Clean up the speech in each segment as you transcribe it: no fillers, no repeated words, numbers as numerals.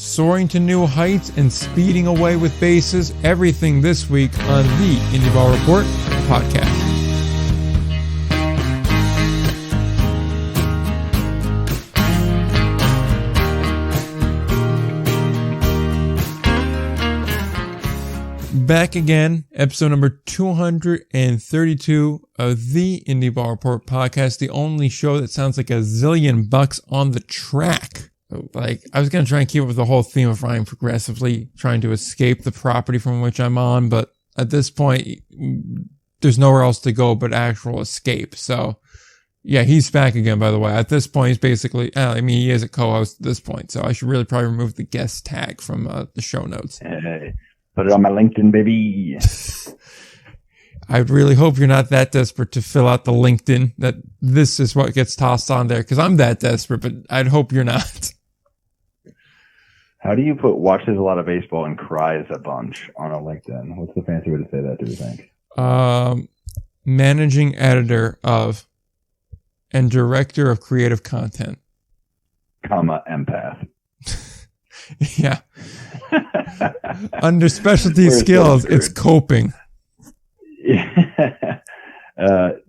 soaring to new heights and speeding away with bases. Everything this week on the Indie Ball Report podcast. Back again, episode number 232 of the Indie Ball Report podcast, the only show that sounds like a zillion bucks on the track. Like, I was going to try and keep up with the whole theme of rhyme progressively, trying to escape the property from which I'm on, but at this point, there's nowhere else to go but actual escape. So, yeah, he's back again, by the way. At this point, he's basically, he is a co-host at this point, so I should really probably remove the guest tag from the show notes. Hey, put it on my LinkedIn, baby. I really hope you're not that desperate to fill out the LinkedIn, that this is what gets tossed on there, because I'm that desperate, but I'd hope you're not. How do you put watches a lot of baseball and cries a bunch on a LinkedIn? What's the fancy way to say that, do you think? Managing editor of and director of creative content. Comma, empath. Yeah. Under specialty skills, it's coping.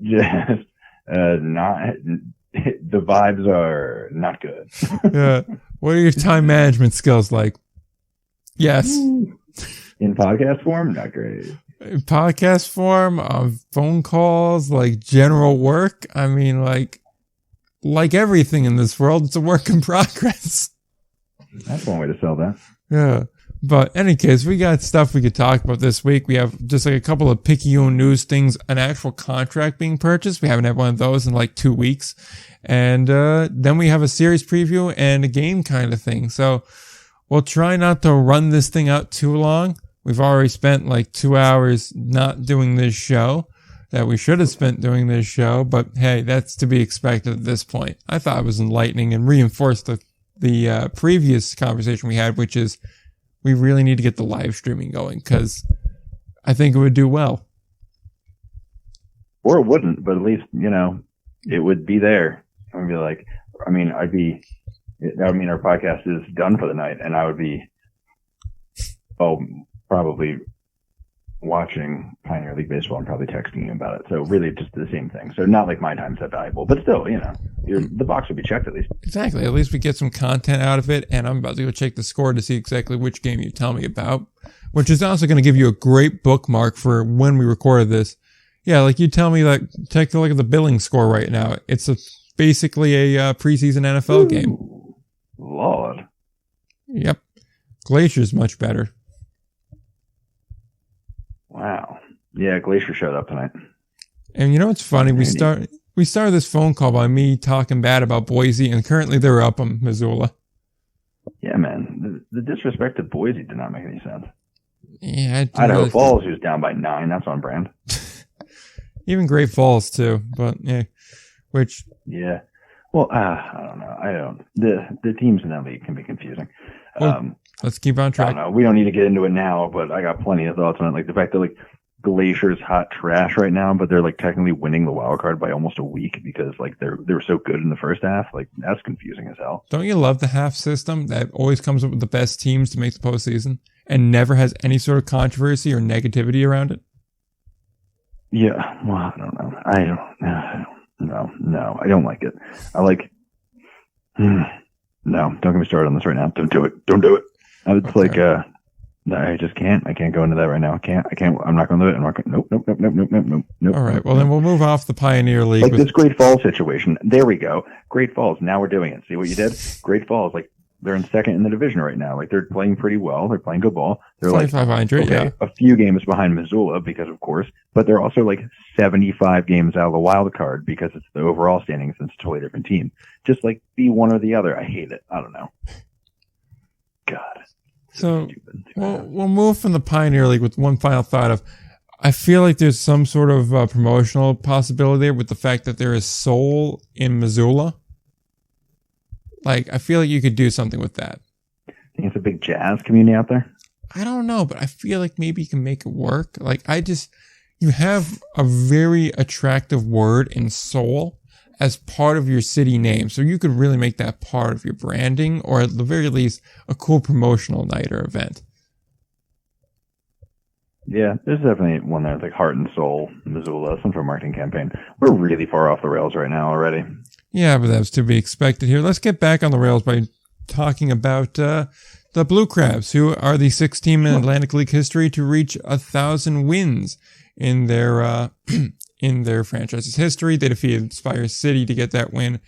Just not. The vibes are not good. Yeah. What are your time management skills like? Yes. In podcast form, not great. In podcast form, phone calls, like general work. I mean, like everything in this world, it's a work in progress. That's one way to sell that. Yeah. But in any case, we got stuff we could talk about this week. We have just like a couple of Picayune news things, an actual contract being purchased. We haven't had one of those in like 2 weeks. And then we have a series preview and a game kind of thing. So we'll try not to run this thing out too long. We've already spent like 2 hours not doing this show that we should have spent doing this show. But hey, that's to be expected at this point. I thought it was enlightening and reinforced the previous conversation we had, which is we really need to get the live streaming going because I think it would do well. Or it wouldn't, but at least, it would be there. I would be like, our podcast is done for the night, and I would be, probably watching Pioneer League Baseball and probably texting you about it. So really just the same thing. So not like my time's that valuable, but still, the box would be checked at least. Exactly. At least we get some content out of it. And I'm about to go check the score to see exactly which game you tell me about, which is also going to give you a great bookmark for when we recorded this. Yeah. Like you tell me that, take a look at the billing score right now. It's basically a preseason NFL game. Lord. Yep. Glacier's much better. Wow. Yeah, Glacier showed up tonight. And you know what's funny? We started this phone call by me talking bad about Boise, and currently they're up on Missoula. Yeah, man. The disrespect to Boise did not make any sense. Yeah, Idaho Falls, who's down by 9. That's on brand. Even Great Falls too, but yeah, which yeah. Well, I don't know. The teams in that league can be confusing. Well, let's keep on track. I don't know. We don't need to get into it now, but I got plenty of thoughts on it. Like the fact that like Glacier's hot trash right now, but they're like technically winning the wild card by almost a week because like they were so good in the first half. Like that's confusing as hell. Don't you love the half system that always comes up with the best teams to make the postseason and never has any sort of controversy or negativity around it? Yeah. Well, I don't know. No, I don't like it. I like. No, don't get me started on this right now. Don't do it. It's okay. Like, I just can't. I can't go into that right now. I can't. I'm not going to do it. I'm not going. Nope. All right. Well, then we'll move off the Pioneer League. Like this Great Falls situation. There we go. Great Falls. Now we're doing it. See what you did? Great Falls. Like they're in second in the division right now. Like they're playing pretty well. They're playing good ball. They're like 500. Okay, yeah. A few games behind Missoula because of course, but they're also like 75 games out of the wild card because it's the overall standings and it's a totally different team. Just like be one or the other. I hate it. I don't know. God. So we'll move from the Pioneer League with one final thought of, I feel like there's some sort of promotional possibility there with the fact that there is soul in Missoula. Like, I feel like you could do something with that. Think it's a big jazz community out there? I don't know, but I feel like maybe you can make it work. Like, you have a very attractive word in soul, as part of your city name. So you could really make that part of your branding, or at the very least, a cool promotional night or event. Yeah, there's definitely one that's like Heart and Soul, Missoula, some sort of marketing campaign. We're really far off the rails right now already. Yeah, but that was to be expected here. Let's get back on the rails by talking about the Blue Crabs, who are the 6th team in Atlantic League history to reach 1,000 wins in their in their franchise's history. They defeated Spire City to get that win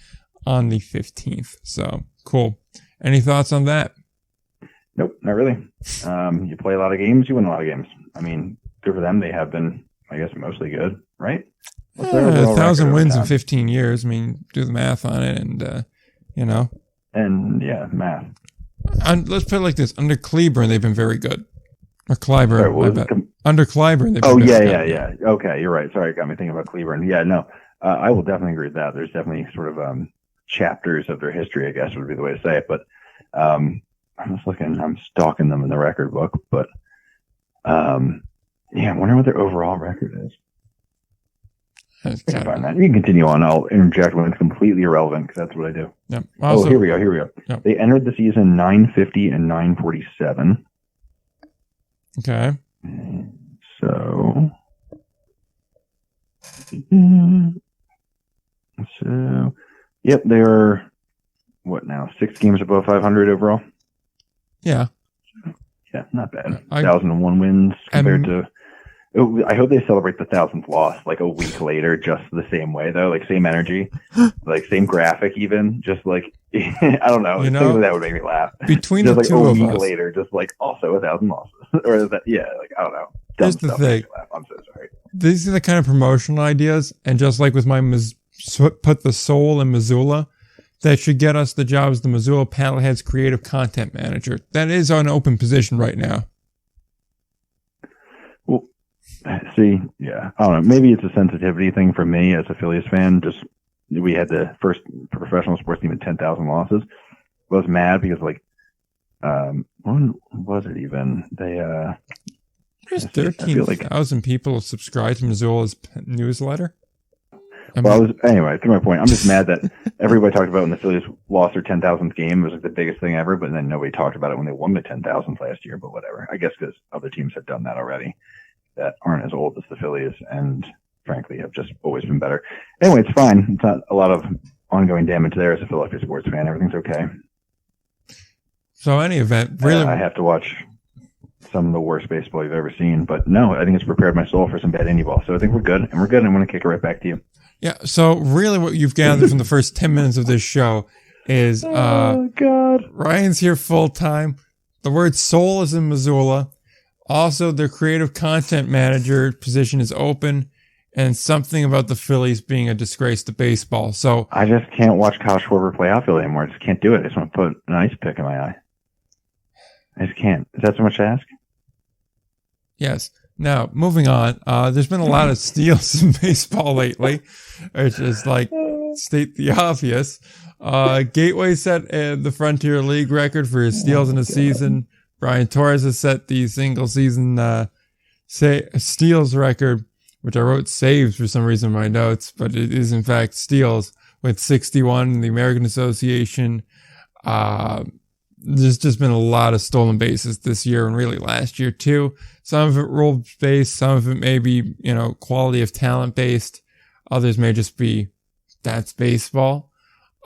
on the 15th. So, cool. Any thoughts on that? Nope, not really. You play a lot of games, you win a lot of games. I mean, good for them. They have been, I guess, mostly good, right? 1,000 wins in 15 years. I mean, do the math on it, and, you know. And, yeah, math. Let's put it like this. Under Cleburne, they've been very good. Or Clyburn, Sorry, under Clyburne, they've been very good. Yeah. Okay, you're right. Sorry, it got me thinking about Cleburne. Yeah, no, I will definitely agree with that. There's definitely sort of chapters of their history, I guess would be the way to say it. But I'm just looking, I'm stalking them in the record book. But, yeah, I wonder what their overall record is. I can find that. You can continue on. I'll interject when it's completely irrelevant because that's what I do. Yep. Also, here we go. Yep. They entered the season 950 and 947. Okay. So, yep, they are, what now, 6 games above 500 overall? Yeah. Yeah, not bad. 1,001 wins compared to... I hope they celebrate the 1,000th loss like a week later, just the same way though, like same energy, like same graphic, even just like I don't know. That would make me laugh. Between just the like two a of week us, later, just like also 1,000 losses, or that, yeah, like I don't know. Here's the thing. I'm so sorry. These are the kind of promotional ideas, and just like with my put the soul in Missoula, that should get us the job as the Missoula Paddleheads creative content manager. That is an open position right now. See, yeah, I don't know. Maybe it's a sensitivity thing for me as a Phillies fan. Just we had the first professional sports team at 10,000 losses. I was mad because when was it even? There's 13,000 people subscribed to Missoula's newsletter. Anyway, to my point, I'm just mad that everybody talked about when the Phillies lost their 10,000th game. It was like the biggest thing ever, but then nobody talked about it when they won the 10,000th last year. But whatever. I guess because other teams have done that already that aren't as old as the Phillies and frankly have just always been better. Anyway, it's fine. It's not a lot of ongoing damage there as a Philadelphia sports fan. Everything's okay. So any event, really, I have to watch some of the worst baseball you've ever seen, but no, I think it's prepared my soul for some bad indie ball. So I think we're good, and I'm going to kick it right back to you. Yeah. So really, what you've gathered from the first 10 minutes of this show is, oh God, Ryan's here full time. The word soul is in Missoula. Also, their creative content manager position is open, and something about the Phillies being a disgrace to baseball. So I just can't watch Kyle Schwarber play outfield anymore. I just can't do it. I just want to put an ice pick in my eye. I just can't. Is that so much to ask? Yes. Now, moving on. There's been a lot of steals in baseball lately, which is like state the obvious. Gateway set the Frontier League record for his steals in a season. Brian Torres has set the single season steals record, which I wrote saves for some reason in my notes, but it is in fact steals with 61 in the American Association. There's just been a lot of stolen bases this year and really last year too. Some of it role based, some of it may be, quality of talent based. Others may just be, that's baseball.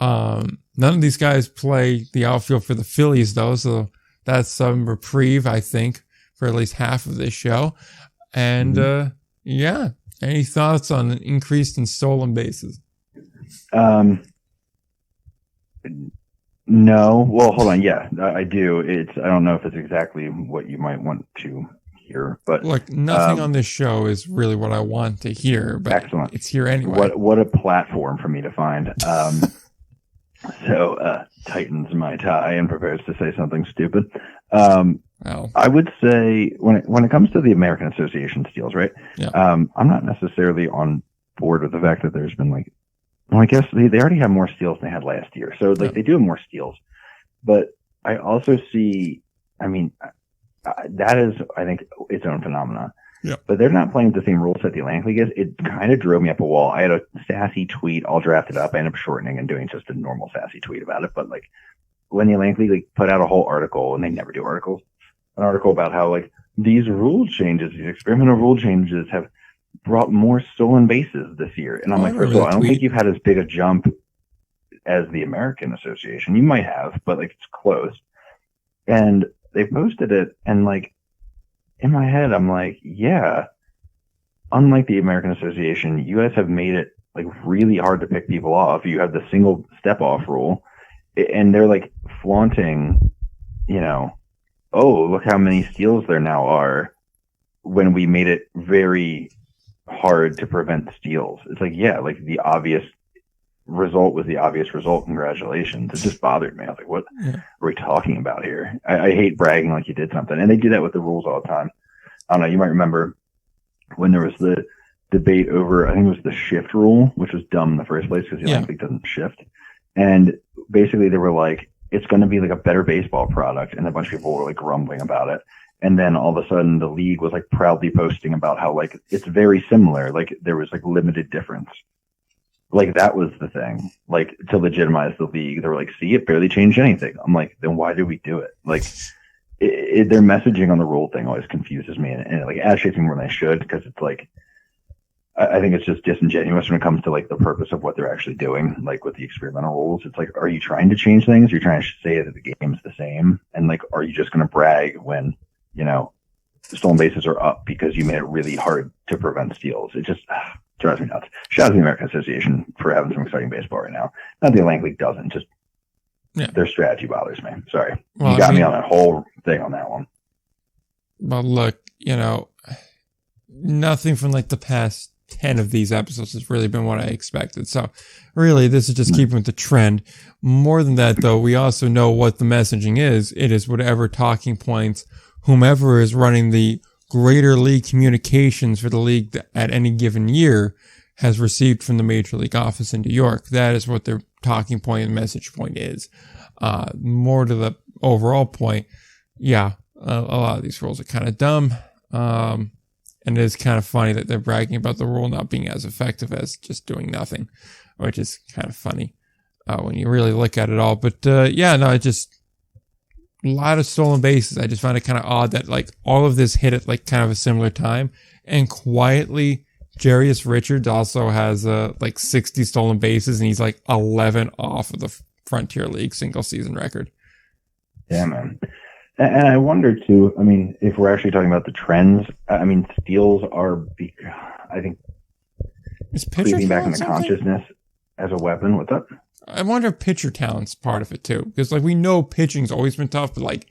None of these guys play the outfield for the Phillies though, so that's some reprieve, I think, for at least half of this show. And, yeah. Any thoughts on an increase in stolen bases? No. Well, hold on. Yeah, I do. I don't know if it's exactly what you might want to hear, but look, nothing on this show is really what I want to hear, but excellent. It's here anyway. What a platform for me to find. So, tightens my tie and prepares to say something stupid. Well, I would say when it comes to the American Association steals, right? Yeah. I'm not necessarily on board with the fact that there's been I guess they already have more steals than they had last year. So they do have more steals, but I also see, that is, I think, its own phenomenon. Yep. But they're not playing with the same rule set the Atlantic League is. It kind of drove me up a wall. I had a sassy tweet all drafted up. I ended up shortening and doing just a normal sassy tweet about it. But like when the Atlantic League put out a whole article, and they never do articles, an article about how like these rule changes, these experimental rule changes have brought more stolen bases this year. And I'm like, first of all, I don't think you've had as big a jump as the American Association. You might have, but like it's close. And they posted it, and like in my head, I'm like, yeah, unlike the American Association, you guys have made it like really hard to pick people off. You have the single step off rule, and they're like flaunting, you know, oh, look how many steals there now are, when we made it very hard to prevent steals. It's like, yeah, like the obvious result was the obvious result. Congratulations. It just bothered me. I was like, what are we talking about here? I hate bragging like you did something. And they do that with the rules all the time. I don't know. You might remember when there was the debate over, I think it was the shift rule, which was dumb in the first place because the Olympic doesn't shift. And basically they were like, it's going to be like a better baseball product. And a bunch of people were like grumbling about it. And then all of a sudden the league was like proudly posting about how like it's very similar. Like there was like limited difference. Like that was the thing, like to legitimize the league. They were like, see, it barely changed anything. I'm like, then why did we do it? Like their messaging on the rule thing always confuses me, and it like agitates me more than I should, because it's like, I think it's just disingenuous when it comes to like the purpose of what they're actually doing. Like with the experimental rules, it's like, are you trying to change things? Are you trying to say that the game's the same? And like, are you just going to brag when, you know, stolen bases are up because you made it really hard to prevent steals? It just drives me nuts. Shout out to the American Association for having some exciting baseball right now. Not the Atlantic League doesn't, just their strategy bothers me. Sorry. Well, you got me on that whole thing on that one. Well, look, you know, nothing from like the past 10 of these episodes has really been what I expected. So really, this is just keeping with the trend. More than that, though, we also know what the messaging is. It is whatever talking points whomever is running the greater league communications for the league at any given year has received from the Major League office in New York. That is what their talking point and message point is. More to the overall point, a lot of these rules are kind of dumb. And it is kind of funny that they're bragging about the rule not being as effective as just doing nothing, which is kind of funny when you really look at it all. But it just, a lot of stolen bases. I just found it kind of odd that like all of this hit at like kind of a similar time, and quietly Jarius Richards also has like 60 stolen bases, and he's like 11 off of the Frontier League single season record. Yeah, man. And I wonder too, I mean, if we're actually talking about the trends, I mean, steals are, I think, creeping back in the consciousness as a weapon. What's up? I wonder if pitcher talent's part of it too. Because like we know pitching's always been tough, but like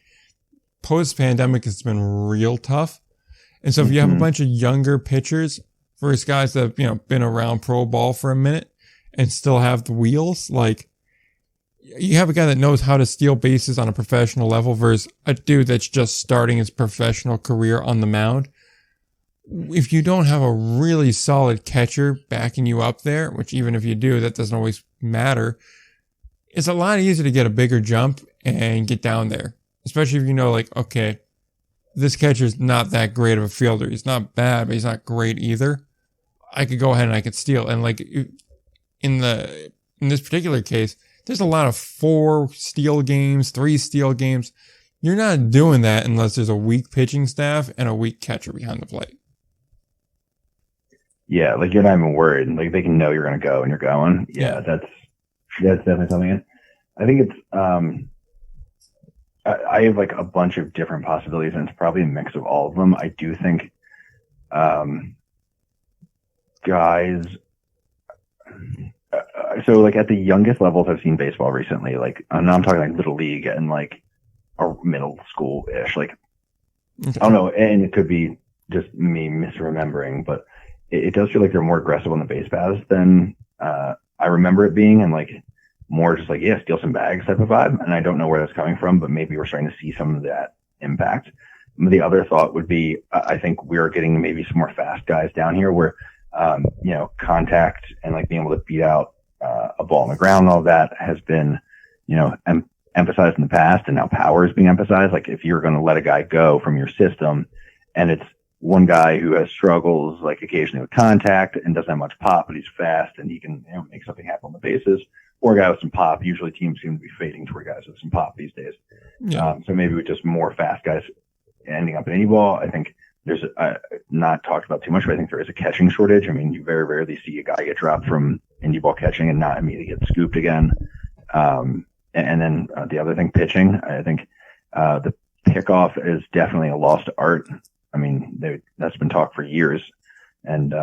post-pandemic it's been real tough. And so if you have a bunch of younger pitchers versus guys that have, you know, been around pro ball for a minute and still have the wheels, like you have a guy that knows how to steal bases on a professional level versus a dude that's just starting his professional career on the mound. If you don't have a really solid catcher backing you up there, which even if you do, that doesn't always matter, it's a lot easier to get a bigger jump and get down there. Especially if you know, like, okay, this catcher's not that great of a fielder. He's not bad, but he's not great either. I could go ahead and I could steal. And like in this particular case, there's a lot of 4 steal games, 3 steal games. You're not doing that unless there's a weak pitching staff and a weak catcher behind the plate. Yeah, like you're not even worried. Like they can know you're going to go and you're going. Yeah, that's definitely something. I think it's, I have like a bunch of different possibilities, and it's probably a mix of all of them. I do think, guys, so like at the youngest levels I've seen baseball recently, like I'm talking like little league and like a middle school ish, like, I don't know. And it could be just me misremembering, but it does feel like they're more aggressive on the base paths than I remember it being, and like more just like, steal some bags type of vibe. And I don't know where that's coming from, but maybe we're starting to see some of that impact. The other thought would be, I think we're getting maybe some more fast guys down here where, contact and like being able to beat out a ball on the ground, all that has been, emphasized in the past, and now power is being emphasized. Like if you're going to let a guy go from your system and it's one guy who has struggles like occasionally with contact and doesn't have much pop, but he's fast and he can make something happen on the bases. Or a guy with some pop. Usually teams seem to be fading toward guys with some pop these days. Yeah. So maybe with just more fast guys ending up in any ball. I think there's not talked about too much, but I think there is a catching shortage. I mean, you very rarely see a guy get dropped from indie ball catching and not immediately get scooped again. And then the other thing, pitching. I think the pickoff is definitely a lost art. I mean, that's been talked for years. And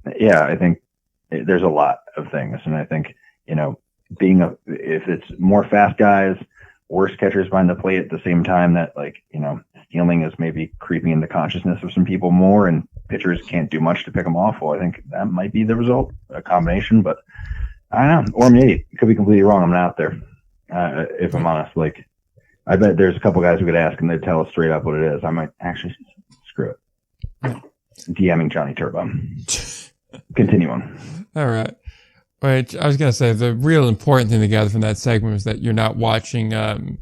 I think there's a lot of things. And I think, if it's more fast guys, worse catchers behind the plate at the same time that stealing is maybe creeping into consciousness of some people more and pitchers can't do much to pick them off. Well, I think that might be the result, a combination, but I don't know. Or maybe it could be completely wrong. I'm not out there. If I'm honest, I bet there's a couple guys who could ask and they'd tell us straight up what it is. I might actually screw it. DMing Johnny Turbo. Continue on. All right. Wait, I was going to say the real important thing to gather from that segment was that you're not watching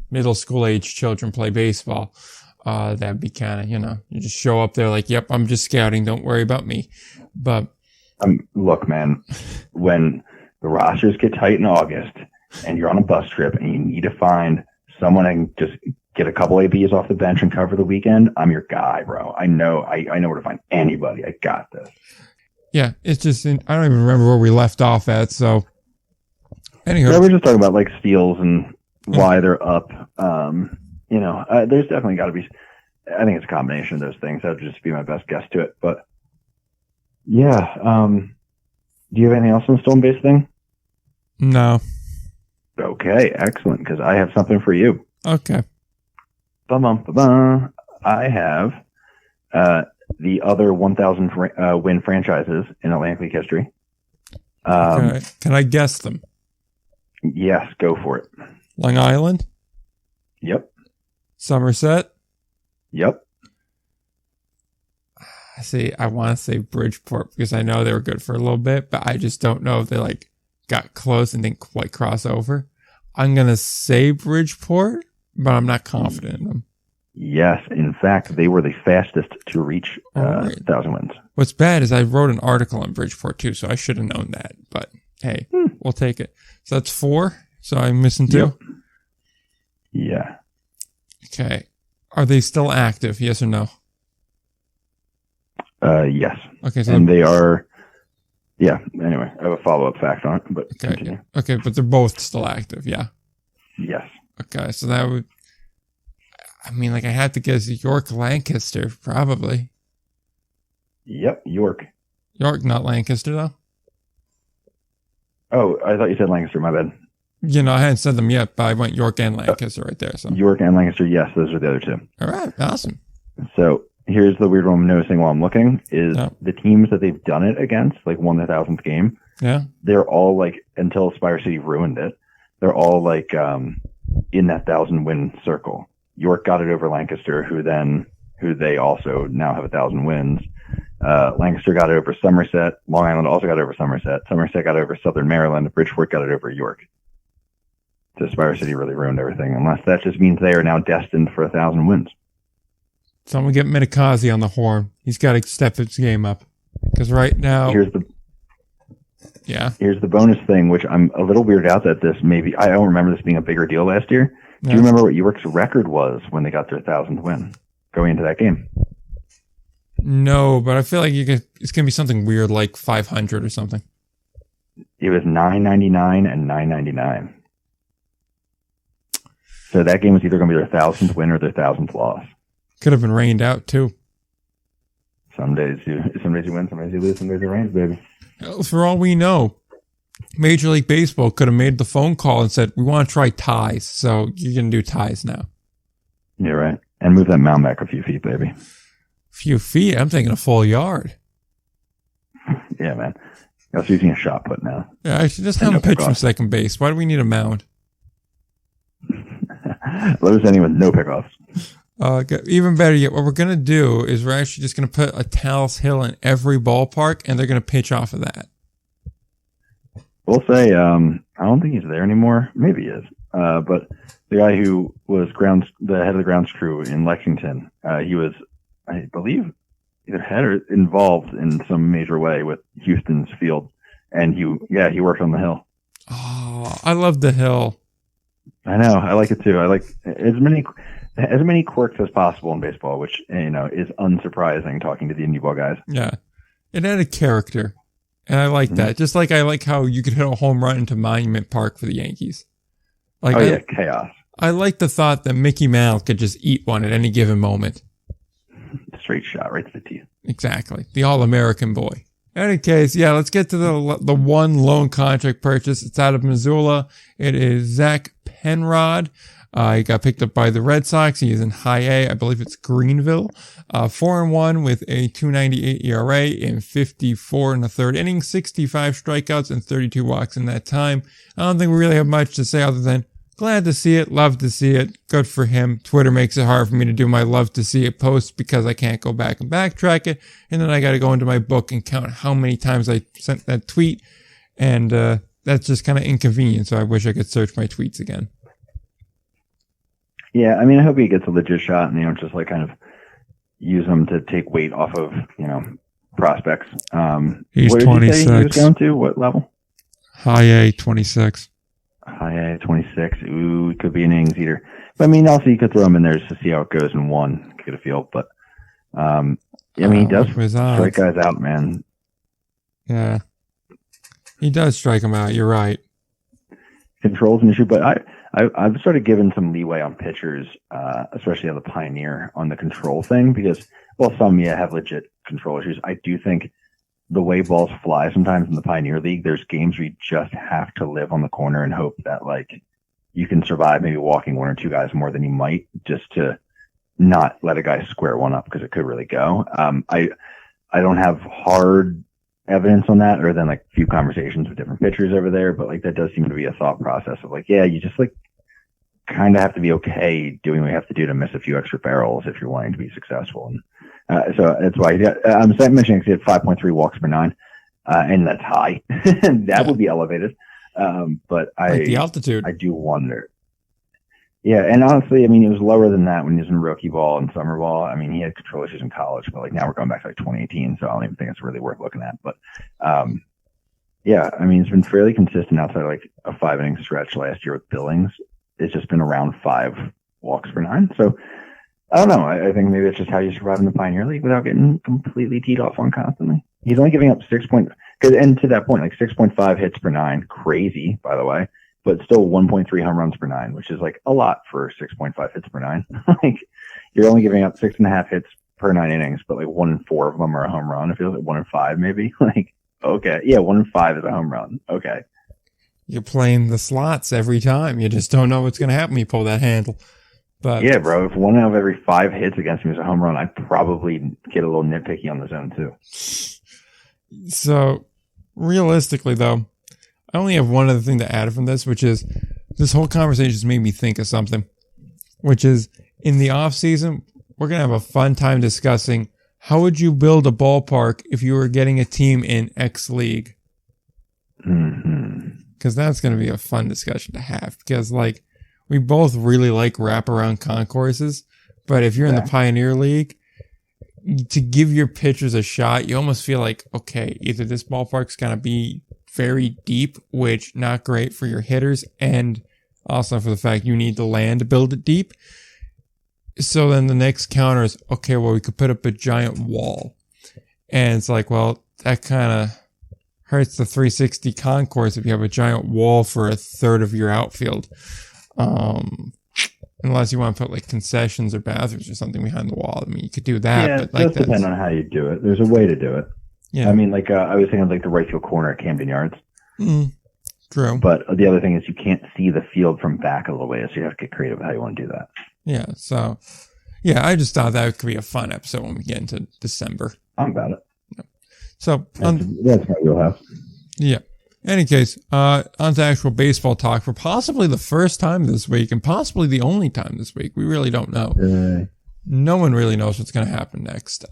middle school age children play baseball. That'd be kind of, you just show up there like, yep, I'm just scouting. Don't worry about me. But look, man, when the rosters get tight in August and you're on a bus trip and you need to find someone and just get a couple ABs off the bench and cover the weekend, I'm your guy, bro. I know where to find anybody. I got this. Yeah, it's just, I don't even remember where we left off at, so. Anyhow. Yeah, we're just talking about steals and why they're up. There's definitely got to be, I think it's a combination of those things. That would just be my best guess to it. But yeah, do you have anything else on the stolen base thing? No. Okay, excellent, because I have something for you. Okay. I have the other 1,000 win franchises in Atlantic League history. Okay. Can I guess them? Yes, go for it. Long Island? Yep. Somerset? Yep. I want to say Bridgeport because I know they were good for a little bit, but I just don't know if they got close and didn't quite cross over. I'm going to say Bridgeport, but I'm not confident in them. Yes, in fact, they were the fastest to reach 1,000 wins. What's bad is I wrote an article on Bridgeport too, so I should have known that. But hey, we'll take it. So that's 4. So I'm missing 2. Yep. Yeah. Okay. Are they still active? Yes or no? Yes. Okay. So and they are. Yeah. Anyway, I have a follow-up fact on it, but okay. Continue. Okay, but they're both still active. Yeah. Yes. Okay, so that would. I mean, I had to guess York, Lancaster, probably. Yep, York. York, not Lancaster, though. Oh, I thought you said Lancaster. My bad. I hadn't said them yet, but I went York and Lancaster right there. So York and Lancaster, yes, those are the other two. All right, awesome. So here's the weird one I'm noticing while I'm looking is the teams that they've done it against, won the 1,000th game. Yeah. They're all until Spire City ruined it, they're all in that 1,000-win circle. York got it over Lancaster, who they also now have 1,000 wins. Lancaster got it over Somerset. Long Island also got it over Somerset. Somerset got it over Southern Maryland. Bridgeport got it over York. So Spire City really ruined everything, unless that just means they are now destined for 1,000 wins. Someone get Minikazi on the horn. He's got to step his game up. Because right now... Here's the bonus thing, which I'm a little weirded out that this maybe... I don't remember this being a bigger deal last year. Do you remember what York's record was when they got their 1,000th win going into that game? No, but I feel like it's going to be something weird like 500 or something. It was 999 and 999. So that game was either going to be their 1,000th win or their 1,000th loss. Could have been rained out, too. Some days you win, some days you lose, some days it rains, baby. Well, for all we know, Major League Baseball could have made the phone call and said, we want to try ties, so you're going to do ties now. Yeah, right. And move that mound back a few feet, baby. Few feet? I'm thinking a full yard. Yeah, man. I was using a shot put now. Yeah, I should just have him pitch from second base. Why do we need a mound? Let us anyone, no pickoffs. Even better yet, what we're going to do is we're actually just going to put a Talus Hill in every ballpark, and they're going to pitch off of that. We'll say, I don't think he's there anymore. Maybe he is. But the guy who was the head of the grounds crew in Lexington, he was, I believe, either head or involved in some major way with Houston's field. And he worked on the hill. Oh, I love the hill. I know. I like it too. I like as many quirks as possible in baseball, which, is unsurprising talking to the indie ball guys. Yeah. It had a character. And I like that. Just like I like how you could hit a home run into Monument Park for the Yankees. Like, chaos. I like the thought that Mickey Mantle could just eat one at any given moment. Straight shot right to the teeth. Exactly. The All-American boy. In any case, let's get to the one loan contract purchase. It's out of Missoula. It is Zach Penrod. He got picked up by the Red Sox. He is in high A. I believe it's Greenville. 4-1 with a 2.98 ERA in 54 and a third innings, 65 strikeouts and 32 walks in that time. I don't think we really have much to say other than glad to see it, love to see it, good for him. Twitter makes it hard for me to do my love to see it post because I can't go back and backtrack it. And then I got to go into my book and count how many times I sent that tweet. And that's just kind of inconvenient. So I wish I could search my tweets again. Yeah, I mean, I hope he gets a legit shot and, just like kind of use them to take weight off of, prospects. He's what did 26. You say he was going to? What level? High A, 26. High A, 26. Ooh, it could be an innings eater. But I mean, also you could throw him in there just to see how it goes in one, get a feel. But he does strike guys out, man. Yeah, he does strike them out. You're right. Controls an issue, but I've started giving some leeway on pitchers, especially on the Pioneer, on the control thing because, some have legit control issues. I do think the way balls fly sometimes in the Pioneer League, there's games where you just have to live on the corner and hope that like you can survive maybe walking one or two guys more than you might just to not let a guy square one up because it could really go. I don't have hard evidence on that other than like a few conversations with different pitchers over there, but like that does seem to be a thought process of like, you just like kind of have to be okay doing what you have to do to miss a few extra barrels if you're wanting to be successful. And so that's why I'm mentioning he had 5.3 walks per nine, and that's high. That would be elevated. But like the altitude. I do wonder. Yeah, and honestly, I mean, it was lower than that when he was in rookie ball and summer ball. I mean, he had control issues in college, but like now we're going back to like 2018, so I don't even think it's really worth looking at. But I mean, it's been fairly consistent outside of like a 5-inning stretch last year with Billings. It's just been around 5 walks per nine. So I don't know. I think maybe it's just how you survive in the Pioneer League without getting completely teed off on constantly. He's only giving up 6.5 hits per nine. Crazy, by the way, but still 1.3 home runs per nine, which is like a lot for 6.5 hits per nine. Like you're only giving up 6.5 hits per 9 innings, but like 1 in 4 of them are a home run. It feels like 1 in 5 maybe. Like, okay. Yeah, 1 in 5 is a home run. Okay. You're playing the slots every time. You just don't know what's going to happen when you pull that handle. But yeah, bro, if 1 out of every 5 hits against me is a home run, I'd probably get a little nitpicky on the zone too. So realistically though, I only have one other thing to add from this, which is this whole conversation has made me think of something, which is in the off season, we're going to have a fun time discussing how would you build a ballpark if you were getting a team in X league? Because that's going to be a fun discussion to have because like we both really like wraparound concourses, but if you're in the Pioneer League, to give your pitchers a shot, you almost feel like, okay, either this ballpark's going to be very deep, which not great for your hitters, and also for the fact you need the land to build it deep. So then the next counter is, okay, well, we could put up a giant wall. And it's like, well, that kind of hurts the 360 concourse if you have a giant wall for a third of your outfield. Unless you want to put like concessions or bathrooms or something behind the wall. I mean, you could do that. Yeah, but like just depend on how you do it. There's a way to do it. Yeah. I mean, like I was thinking of like the right field corner at Camden Yards. True. But the other thing is you can't see the field from back a little way, so you have to get creative with how you want to do that. Yeah. So, yeah, I just thought that could be a fun episode when we get into December. I'm about it. Yeah. So that's my wheelhouse. Yeah. In any case, on to actual baseball talk for possibly the first time this week and possibly the only time this week. We really don't know. No one really knows what's going to happen next,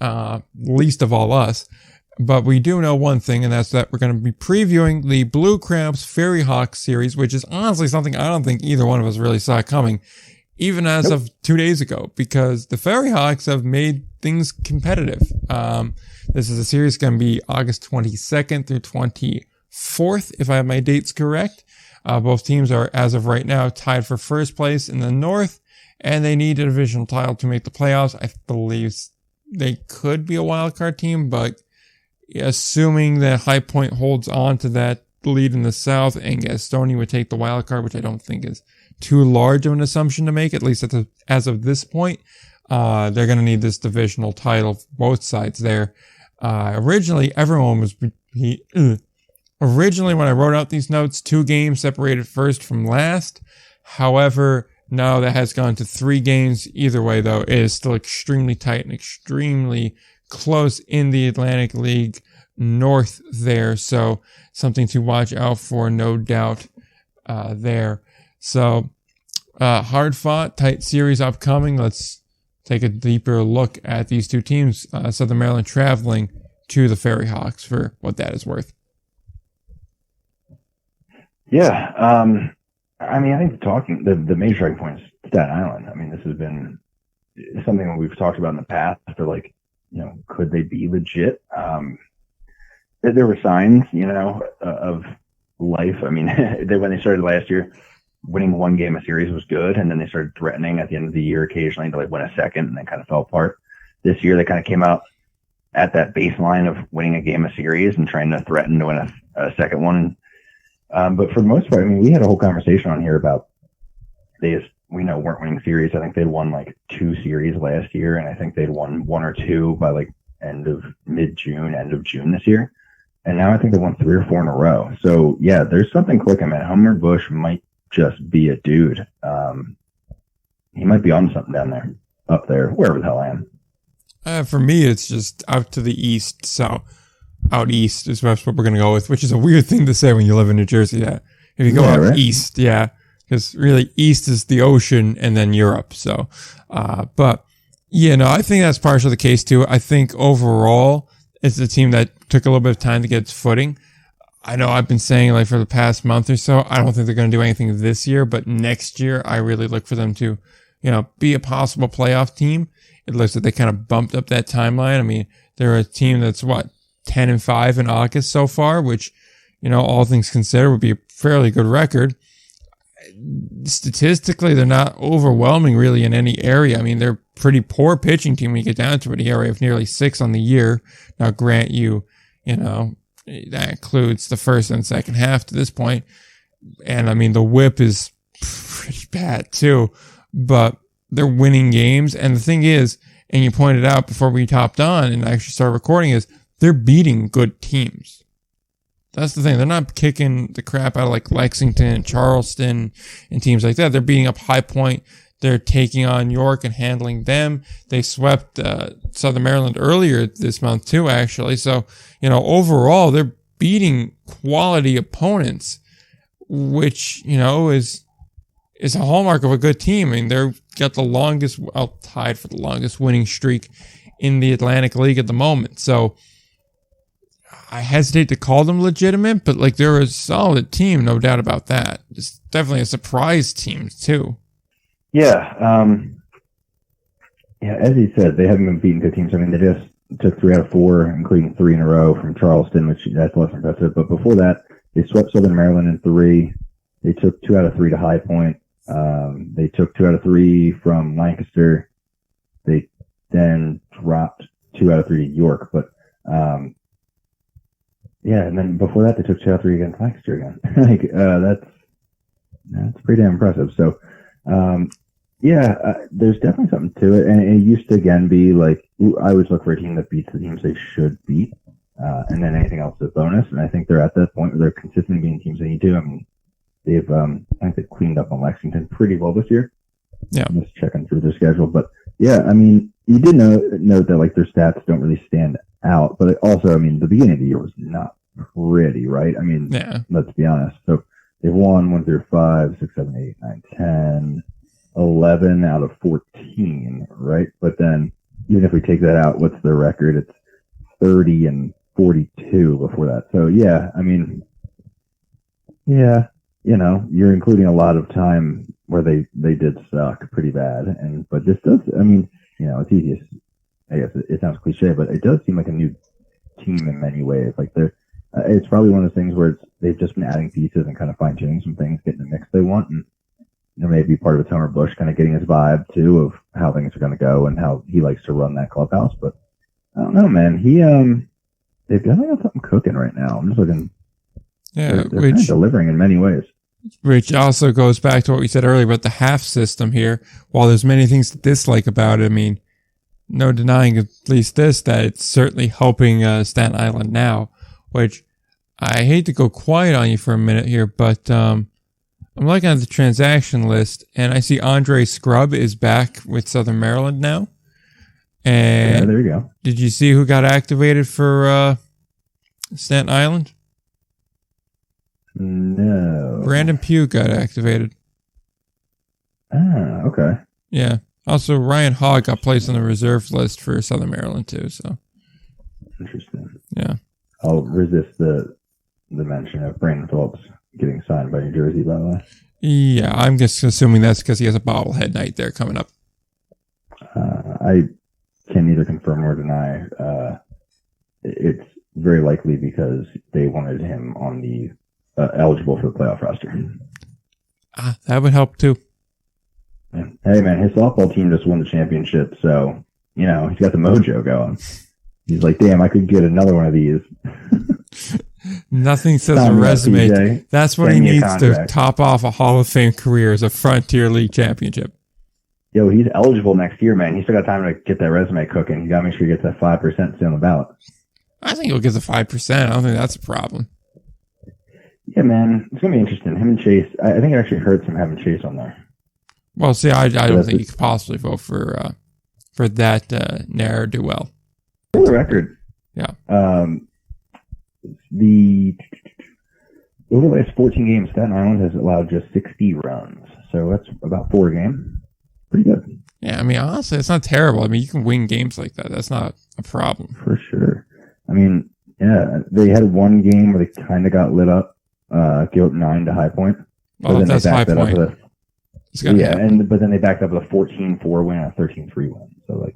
least of all us. But we do know one thing, and that's that we're going to be previewing the Blue Cramps Fairy Hawk series, which is honestly something I don't think either one of us really saw coming. even as of 2 days ago, because the Ferry Hawks have made things competitive. This is a series going to be August 22nd through 24th, if I have my dates correct. Both teams are, as of right now, tied for first place in the North, and they need a divisional title to make the playoffs. I believe they could be a wild card team, but assuming that High Point holds on to that lead in the South and Gastonia would take the wild card, which I don't think is too large of an assumption to make, at least as of this point, they're going to need this divisional title for both sides there. Originally, Originally, when I wrote out these notes, 2 games separated first from last. However, now that has gone to 3 games. Either way, though, it is still extremely tight and extremely close in the Atlantic League North there. So something to watch out for, no doubt, there. So, hard fought, tight series upcoming. Let's take a deeper look at these 2 teams. Southern Maryland traveling to the Ferry Hawks for what that is worth. Yeah. I mean, I think the major talking point is Staten Island. I mean, this has been something that we've talked about in the past for, like, you know, could they be legit? There were signs, you know, of life. I mean, when they started last year, winning 1 game a series was good, and then they started threatening at the end of the year occasionally to, like, win a second, and then kind of fell apart. This year, they kind of came out at that baseline of winning a game a series and trying to threaten to win a second one. But for the most part, I mean, we had a whole conversation on here about we weren't winning series. I think they'd won like 2 series last year, and I think they'd won 1 or 2 by like end of June this year. And now I think they won 3 or 4 in a row. So yeah, there's something clicking, man. Homer Bush might just be a dude. He might be on something up there, wherever the hell I am. For me, it's just out to the east. So out east is what we're going to go with, which is a weird thing to say when you live in New Jersey. Yeah. If you go out east, yeah, because really east is the ocean and then Europe. So, but yeah, no, I think that's partially the case too. I think overall it's a team that took a little bit of time to get its footing. I know I've been saying, like, for the past month or so, I don't think they're going to do anything this year, but next year I really look for them to, you know, be a possible playoff team. It looks like they kind of bumped up that timeline. I mean, they're a team that's 10-5 in August so far, which, you know, all things considered would be a fairly good record. Statistically, they're not overwhelming really in any area. I mean, they're a pretty poor pitching team when you get down to it, an ERA of nearly 6 on the year. Now, grant you, you know, that includes the first and second half to this point. And I mean, the whip is pretty bad too, but they're winning games. And the thing is, and you pointed out before we hopped on and actually started recording, is they're beating good teams. That's the thing. They're not kicking the crap out of like Lexington, Charleston, and teams like that. They're beating up High Point. They're taking on York and handling them. They swept Southern Maryland earlier this month too, actually. So, you know, overall, they're beating quality opponents, which, you know, is a hallmark of a good team. I mean, they're got the longest, tied for the longest winning streak in the Atlantic League at the moment. So I hesitate to call them legitimate, but like they're a solid team, no doubt about that. It's definitely a surprise team too. Yeah. Yeah, as he said, they haven't been beating good teams. I mean, they just took 3 out of 4, including 3 in a row from Charleston, which that's less impressive. But before that, they swept Southern Maryland in 3. They took 2 out of 3 to High Point. They took 2 out of 3 from Lancaster. They then dropped 2 out of 3 to York. But yeah, and then before that, they took 2 out of 3 against Lancaster again. That's pretty damn impressive. So, there's definitely something to it. And it used to, again, be like, I always look for a team that beats the teams they should beat. And then anything else is a bonus. And I think they're at that point where they're consistently beating teams they need to. I mean, they've, I think they've cleaned up on Lexington pretty well this year. Yeah. I'm just checking through their schedule. But yeah, I mean, you did note that like their stats don't really stand out. But also, I mean, the beginning of the year was not pretty, right? I mean, Let's be honest. So they've won 1 through 5, 6, 7, 8, 9, 10, 11 out of 14, right? But then even if we take that out, what's their record? It's 30-42 before that. So yeah, I mean, yeah, you're including a lot of time where they did suck pretty bad. But this does, I mean, it's easy. I guess it sounds cliche, but it does seem like a new team in many ways. Like it's probably one of those things where they've just been adding pieces and kind of fine tuning some things, getting the mix they want, and maybe part of it's Homer Bush kind of getting his vibe too of how things are going to go and how he likes to run that clubhouse. But I don't know, man. They've definitely got something cooking right now. I'm just looking. Yeah, they're kind of delivering in many ways. Which also goes back to what we said earlier about the half system here. While there's many things to dislike about it, I mean, no denying at least this, that it's certainly helping Staten Island now, which I hate to go quiet on you for a minute here, but I'm looking at the transaction list, and I see Andre Scrub is back with Southern Maryland now. And yeah, there you go. Did you see who got activated for Staten Island? No. Brandon Pugh got activated. Ah, okay. Yeah. Also, Ryan Hogg got placed on the reserve list for Southern Maryland, too. So interesting. Yeah. I'll resist the mention of Brandon Phillips getting signed by New Jersey, by the way. Yeah, I'm just assuming that's because he has a bobblehead night there coming up. I can neither confirm or deny. It's very likely because they wanted him on the eligible for the playoff roster. That would help too. Yeah. Hey man, his softball team just won the championship, so he's got the mojo going. He's like, damn, I could get another one of these. Nothing says a resume. PJ. That's what he needs to top off a Hall of Fame career as a Frontier League championship. Yo, he's eligible next year, man. He's still got time to get that resume cooking. You got to make sure he gets that 5% stay on the ballot. I think he'll get the 5%. I don't think that's a problem. Yeah, man. It's going to be interesting. Him and Chase, I think it actually hurts him having Chase on there. Well, see, I don't think you could possibly vote for that ne'er-do-well. For the record. Yeah. Over the last 14 games, Staten Island has allowed just 60 runs. So that's about 4 a game. Pretty good. Yeah, I mean, honestly, it's not terrible. I mean, you can win games like that. That's not a problem. For sure. I mean, yeah, they had one game where they kind of got lit up, gave up 9 to High Point. Well, that's High Point. But then they backed up with a 14-4 win and a 13-3 win. So,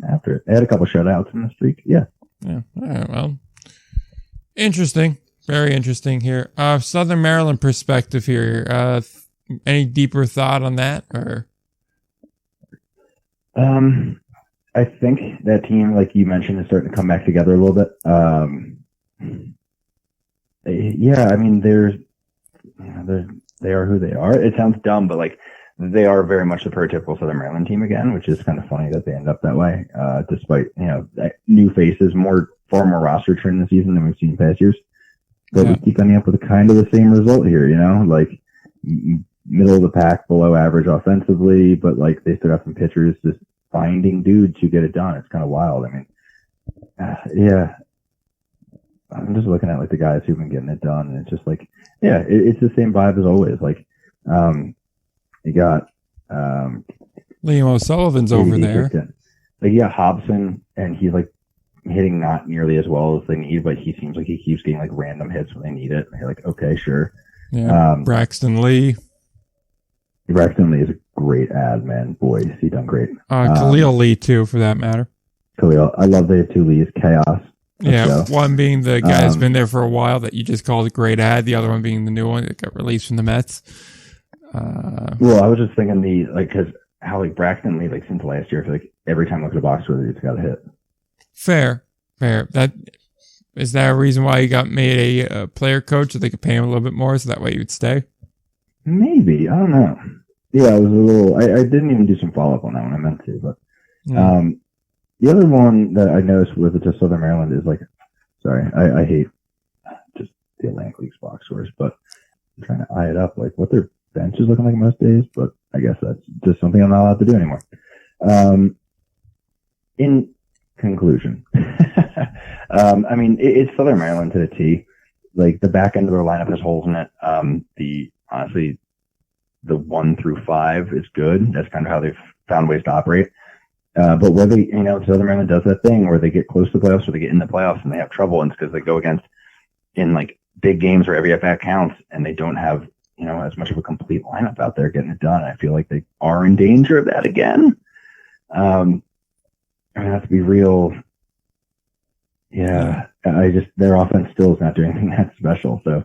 after it. They had a couple shutouts in the streak. Yeah. Yeah. All right, well, interesting. Very interesting here. Southern Maryland perspective here. Any deeper thought on that, or? I think that team, like you mentioned, is starting to come back together a little bit. Yeah, I mean, they are who they are. It sounds dumb, but they are very much the prototypical Southern Maryland team again, which is kind of funny that they end up that way, despite, new faces, far more roster churn this season than we've seen in past years. But we keep ending up with kind of the same result here, middle of the pack, below average offensively, but they still got some pitchers just finding dudes who get it done. It's kind of wild. I mean, yeah, I'm just looking at the guys who've been getting it done, and it's just it's the same vibe as always. You got Liam O'Sullivan's over there. Hobson, and he's hitting not nearly as well as they need, but he seems like he keeps getting random hits when they need it. And you're okay, sure. Yeah, Braxton Lee. Braxton Lee is a great ad, man. Boy, he done great. Khalil Lee, too, for that matter. Khalil. I love the 2 Lees. Chaos. Yeah, one being the guy that's been there for a while that you just called a great ad. The other one being the new one that got released from the Mets. Well, I was just thinking because how Braxton Lee, since last year, I feel every time I look at a box score, he's got a hit. Fair. Is that a reason why he got made a player coach so they could pay him a little bit more so that way he would stay? Maybe. I don't know. Yeah, I was a little... I didn't even do some follow-up on that one. I meant to, but... the other one that I noticed with the Southern Maryland is sorry, I hate just the Atlantic League's box scores, but I'm trying to eye it up, what their bench is looking like most days, but I guess that's just something I'm not allowed to do anymore. In conclusion, I mean, it's Southern Maryland to the T. The back end of their lineup has holes in it. Honestly, the 1 through 5 is good. That's kind of how they've found ways to operate. But where they, Southern Maryland does that thing where they get close to the playoffs or they get in the playoffs and they have trouble, and it's because they go against in big games where every at bat counts and they don't have as much of a complete lineup out there getting it done. I feel like they are in danger of that again. Have to be real. Yeah, their offense still is not doing anything that special. So,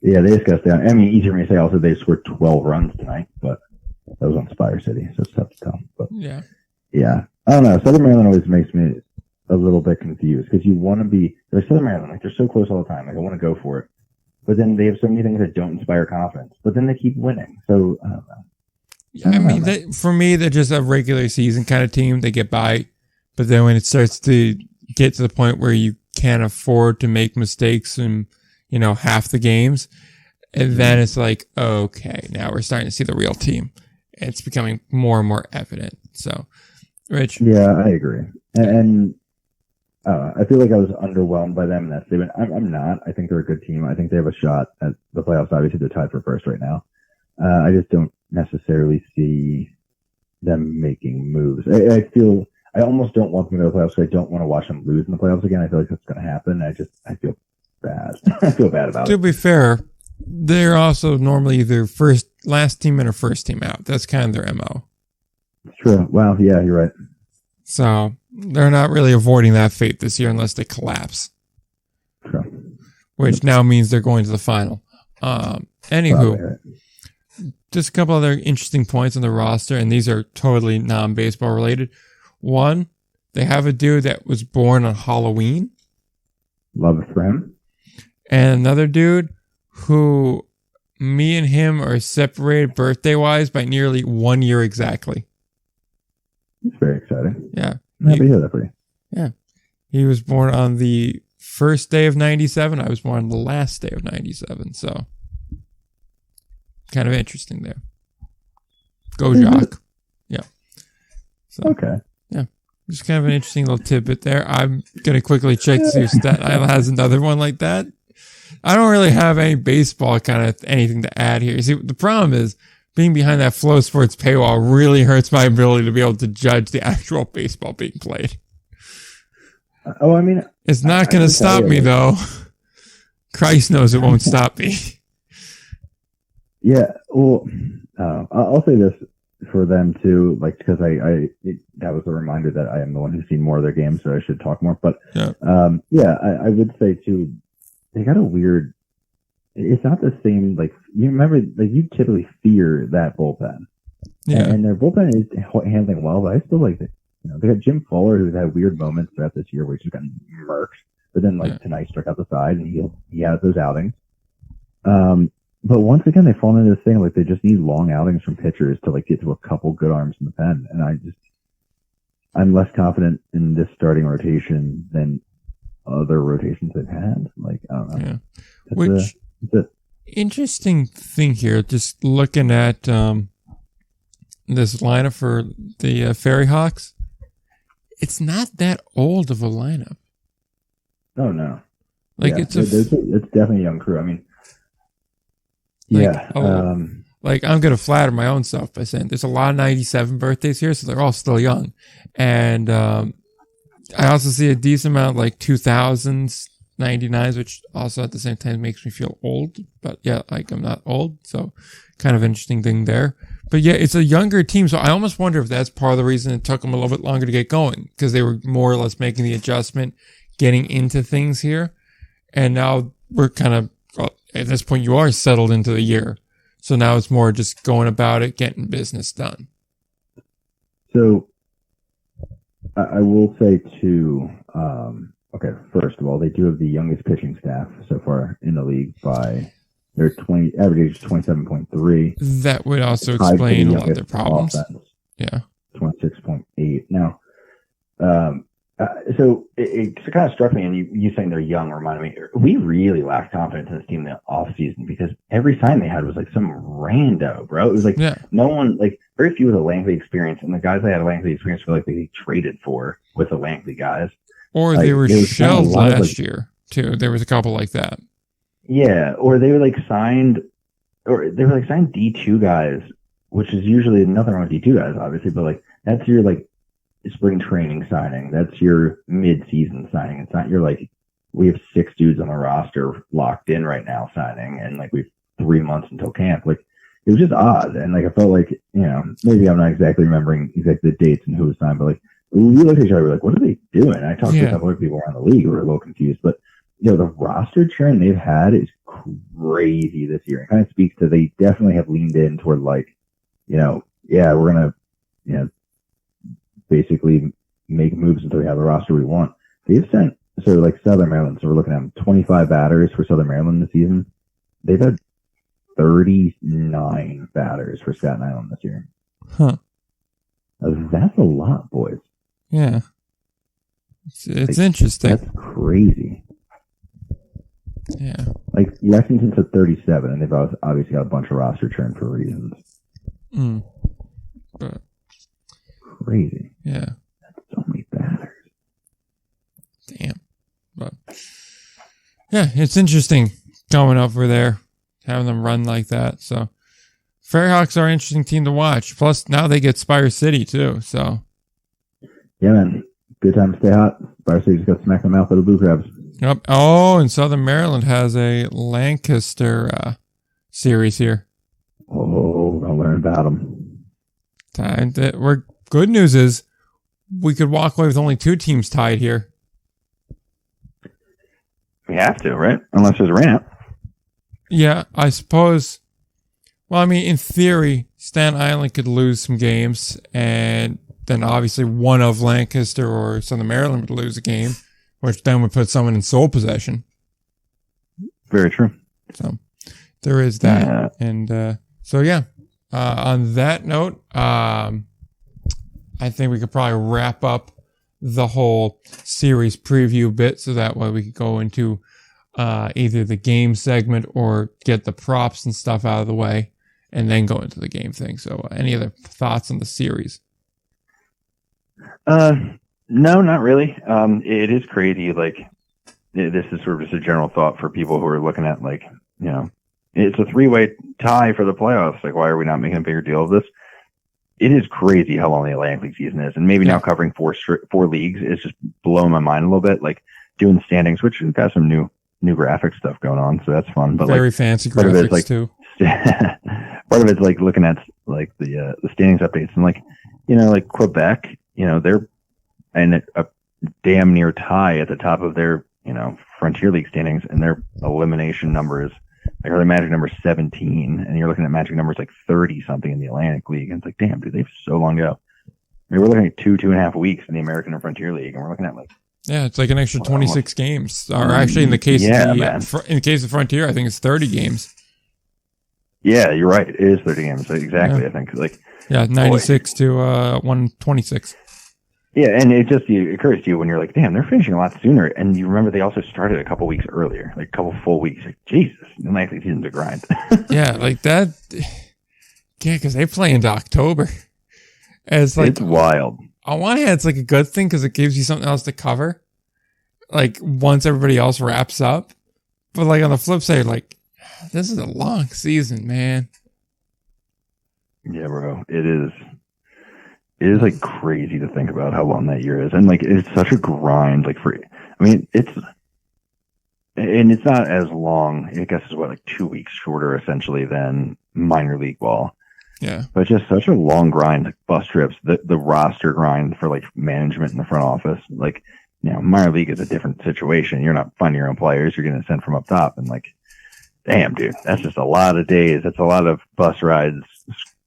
yeah, they just got to stay on. I mean, easier for me to say. Also, they scored 12 runs tonight, but that was on Spire City, so it's tough to tell. But yeah, I don't know. Southern Maryland always makes me a little bit confused because you want to be like Southern Maryland, like they're so close all the time. Like I want to go for it, but then they have so many things that don't inspire confidence. But then they keep winning, so I don't know. I mean, for me, they're just a regular season kind of team. They get by, but then when it starts to get to the point where you can't afford to make mistakes in, half the games, and then it's like, okay, now we're starting to see the real team. It's becoming more and more evident. So, Rich. Yeah, I agree. And I feel like I was underwhelmed by them in that statement. I'm not. I think they're a good team. I think they have a shot at the playoffs. Obviously, they're tied for first right now. I just don't necessarily see them making moves. I almost don't want them to go to the playoffs because I don't want to watch them lose in the playoffs again. I feel like that's going to happen. I feel bad. I feel bad about it. To be fair, they're also normally either last team in or first team out. That's kind of their MO. True. Wow. Yeah, you're right. So they're not really avoiding that fate this year unless they collapse. True. Which now means they're going to the final. Anywho, just a couple other interesting points on the roster, and these are totally non-baseball related. One, they have a dude that was born on Halloween. Love it for him. And another dude who me and him are separated birthday-wise by nearly 1 year exactly. It's very exciting. Yeah. I'm happy to hear that for you. Yeah. He was born on the first day of 97. I was born on the last day of 97. So, kind of interesting there. Go, Jacques. Yeah. So, okay. Yeah. Just kind of an interesting little tidbit there. I'm going to quickly check to see if Stat Island has another one like that. I don't really have any baseball kind of anything to add here. See, the problem is being behind that Flow Sports paywall really hurts my ability to be able to judge the actual baseball being played. I mean, it's not going to stop me, though. Christ knows it won't stop me. Yeah, well, I'll say this for them too, like because that was a reminder that I am the one who's seen more of their games, so I should talk more. But I would say too, they got a weird. It's not the same. Like you remember, like you typically fear that bullpen, and their bullpen is handling well. But I still like it. They got Jim Fuller, who's had weird moments throughout this year where he's just gotten murked, but then tonight struck out the side, and he has those outings. But once again, they fall into this thing like they just need long outings from pitchers to like get to a couple good arms in the pen, and I'm less confident in this starting rotation than other rotations they've had. Like I don't know. Yeah. Interesting thing here, just looking at this lineup for the Fairy Hawks, it's not that old of a lineup. Oh no, it's definitely a young crew. I mean, I'm gonna flatter my own self by saying there's a lot of 97 birthdays here, so they're all still young, and I also see a decent amount of like 2000s, 99s, which also at the same time makes me feel old. But yeah, like I'm not old, so kind of interesting thing there. But yeah, it's a younger team, so I almost wonder if that's part of the reason it took them a little bit longer to get going, because they were more or less making the adjustment, getting into things here, and now we're kind of at this point you are settled into the year, so now it's more just going about it, getting business done. So I will say too. Okay, first of all, they do have the youngest pitching staff so far in the league by their average age is 27.3. That would also explain a lot of their problems. Offense, yeah, 26.8. Now, so it kind of struck me, and you saying they're young reminded me. We really lacked confidence in this team in the off season because every sign they had was like some rando, bro. It was like no one, like very few with a lengthy experience, and the guys they had a lengthy experience feel like they traded for with the lengthy guys. Or they were shelved last year, too. There was a couple like that. Yeah, or they were signed D2 guys, which is usually nothing wrong with D2 guys, obviously, but that's your spring training signing. That's your mid-season signing. It's not your we have 6 dudes on the roster locked in right now signing, and we've 3 months until camp. Like, it was just odd. And like, I felt like, maybe I'm not exactly remembering exactly the dates and who was signed, but like, we looked at each other, we were like, what are they doing? And I talked to a couple of people around the league who were a little confused, but the roster churn they've had is crazy this year. It kind of speaks to they definitely have leaned in toward like, we're going to, basically make moves until we have the roster we want. They've sent, so like Southern Maryland, so we're looking at 25 batters for Southern Maryland this season. They've had 39 batters for Staten Island this year. Huh. That's a lot, boys. Yeah. It's interesting. That's crazy. Yeah. Like, Lexington's at 37, and they've obviously got a bunch of roster churn for reasons. But, crazy. Yeah. That's so many batters. Damn. But, yeah, it's interesting going over there, having them run like that. So, Fairhawks are an interesting team to watch. Plus, now they get Spire City, too. So, yeah, man. Good time to stay hot. Spire City just got smacked in the mouth of the Blue Crabs. Yep. Oh, and Southern Maryland has a Lancaster series here. Oh, I'll learn about them. Good news is we could walk away with only 2 teams tied here. We have to, right? Unless there's a rain-out. Yeah, I suppose. Well, I mean, in theory, Staten Island could lose some games, and then obviously one of Lancaster or Southern Maryland would lose a game, which then would put someone in sole possession. Very true. So there is that. Yeah. And so, yeah, on that note, I think we could probably wrap up the whole series preview bit so that way we could go into either the game segment or get the props and stuff out of the way and then go into the game thing. So any other thoughts on the series? No, not really. It is crazy. Like, this is sort of just a general thought for people who are looking at, like, it's a 3-way tie for the playoffs. Like, why are we not making a bigger deal of this? It is crazy how long the Atlantic League season is. And maybe now covering four leagues is just blowing my mind a little bit. Like, doing the standings, which has got some new graphic stuff going on. So that's fun. But very fancy graphics too. Part of it's like looking at like the standings updates and like Quebec, they're in a damn near tie at the top of their, Frontier League standings, and their elimination numbers, like, their magic number 17, and you're looking at magic numbers like 30 something in the Atlantic League, and it's like, damn, dude, they have so long to go. I mean, we're looking at 2.5 weeks in the American and Frontier League, and we're looking at like, yeah, it's like an extra 26 games, or actually in the case of Frontier, I think it's 30 games. Yeah, you're right. It is 30 games exactly. I think 96 to 126. Yeah, and it occurs to you when you're like, damn, they're finishing a lot sooner. And you remember they also started a couple weeks earlier, like a couple full weeks. Like, Jesus, the Atlantic League season's a grind. Yeah, like that. Yeah, because they play into October. It's wild. On one hand, it's like a good thing because it gives you something else to cover, like once everybody else wraps up. But like on the flip side, like, this is a long season, man. Yeah, bro, it is. It is like crazy to think about how long that year is, and like it's such a grind. Like it's not as long. I guess it's like 2 weeks shorter essentially than minor league ball. Yeah, but just such a long grind. Like bus trips, the roster grind for like management in the front office. Like, minor league is a different situation. You're not finding your own players. You're getting sent from up top, and like, damn, dude, that's just a lot of days. That's a lot of bus rides,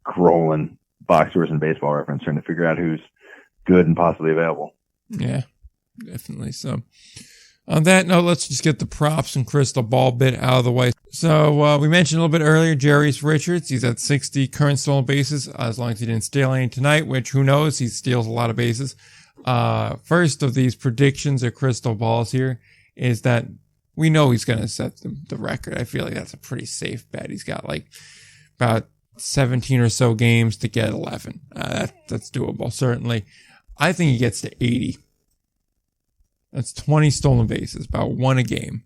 scrolling box scores and Baseball Reference, trying to figure out who's good and possibly available. Yeah, definitely. So on that note, let's just get the props and crystal ball bit out of the way. So we mentioned a little bit earlier, Jarius Richards. He's at 60 current stolen bases, as long as he didn't steal any tonight, which who knows, he steals a lot of bases. First of these predictions or crystal balls here is that we know he's going to set the record. I feel like that's a pretty safe bet. He's got like about 17 or so games to get 11. That's doable, certainly. I think he gets to 80. That's 20 stolen bases, about one a game.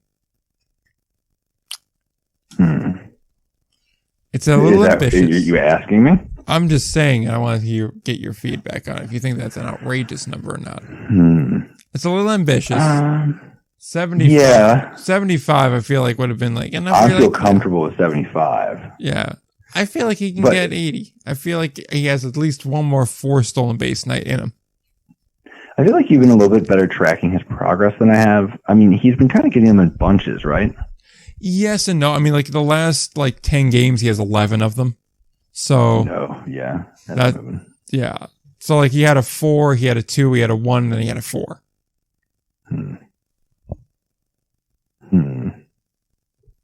It's a little ambitious. Are you asking me? I'm just saying, I want to get your feedback on it, if you think that's an outrageous number or not. It's a little ambitious. 75, 75, I feel like would have been like enough. I feel comfortable with 75. Yeah. I feel like he can get 80. I feel like he has at least one more 4 stolen base night in him. I feel like you've been a little bit better tracking his progress than I have. I mean, he's been kind of getting them in bunches, right? Yes and no. I mean, like the last 10 games, he has 11 of them. So no, yeah, yeah. So like he had a 4, he had a 2, he had a 1, and then he had a 4.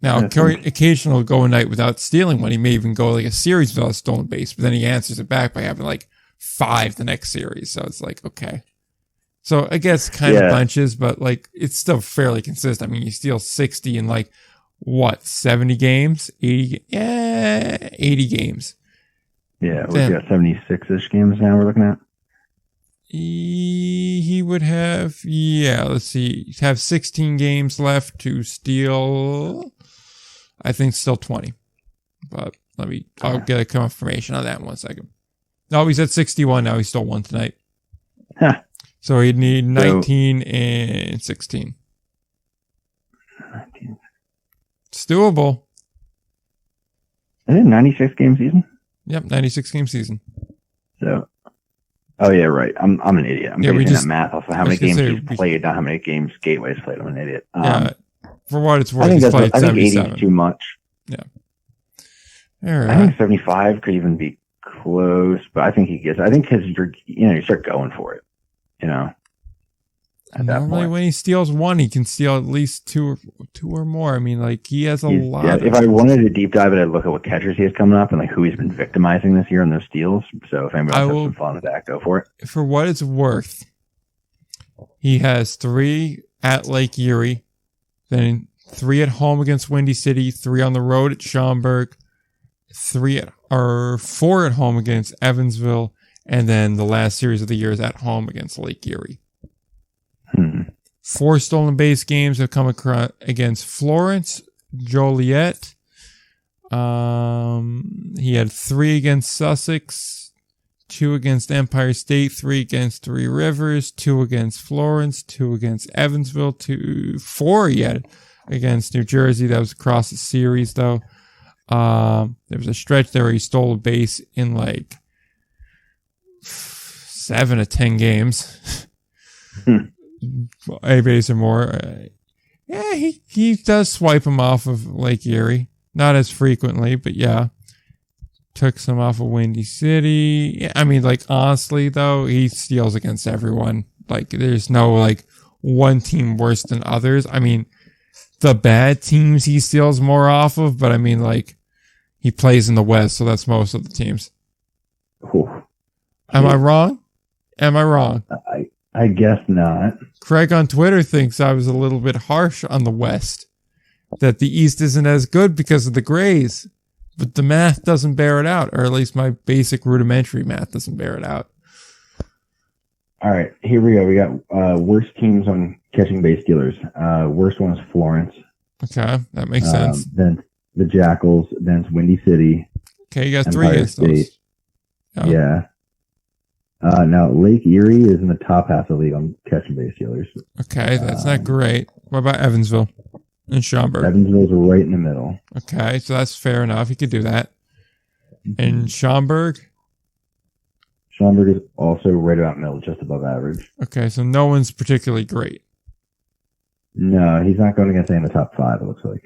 Now, occasionally he'll go a night without stealing one. He may even go like a series without a stolen base, but then he answers it back by having like 5 the next series. So it's like, okay. So I guess kind of bunches, but like it's still fairly consistent. I mean, you steal 60 in like what, 70 games? 80? Yeah, 80 games. Yeah, we've got 76-ish games now we're looking at. He would have, let's see, he'd have 16 games left to steal, I think still 20. But I'll get a confirmation on that in 1 second. No, he's at 61 now. He stole 1 tonight. Huh. So he'd need 19 and 16. 19. It's doable. Is it 96 game season? Yep, 96 game season. So, oh yeah, right. I'm an idiot. I'm basing that math off of how many games he's played, not how many games Gateway's played. I'm an idiot. For what it's worth, he's played 77. I think 80 is too much. Yeah. Right. I think 75 could even be close, but I think he gets. I think because you start going for it. At normally when he steals 1, he can steal at least two or more. I mean, like he has a lot. Yeah, if I wanted to deep dive it, I'd look at what catchers he has coming up and like who he's been victimizing this year in those steals. So if anybody wants to have some fun with that, go for it. For what it's worth, he has 3 at Lake Erie, then 3 at home against Windy City, 3 on the road at Schaumburg, 4 at home against Evansville, and then the last series of the year is at home against Lake Erie. 4 stolen base games have come across against Florence, Joliet. He had 3 against Sussex, 2 against Empire State, 3 against Three Rivers, 2 against Florence, 2 against Evansville, 4 he had against New Jersey. That was across the series, though. There was a stretch there where he stole a base in like 7 of 10 games. A base or more. He does swipe him off of Lake Erie. Not as frequently, but yeah. Took some off of Windy City. Yeah, I mean, like, honestly, though, he steals against everyone. Like, there's no, like, one team worse than others. I mean, the bad teams he steals more off of, but I mean, like, he plays in the West, so that's most of the teams. Ooh. Am I wrong? I guess not. Craig on Twitter thinks I was a little bit harsh on the West. That the East isn't as good because of the Grays. But the math doesn't bear it out. Or at least my basic rudimentary math doesn't bear it out. All right, here we go. We got worst teams on catching base stealers. Worst one is Florence. Okay, that makes sense. Then the Jackals. Then it's Windy City. Okay, you got 3 against those. Yeah. Now, Lake Erie is in the top half of the league on catching base stealers. Okay, that's not great. What about Evansville and Schaumburg? Evansville's right in the middle. Okay, so that's fair enough. You could do that. And Schaumburg? Schaumburg is also right about middle, just above average. Okay, so no one's particularly great. No, he's not going against any in the top 5, it looks like.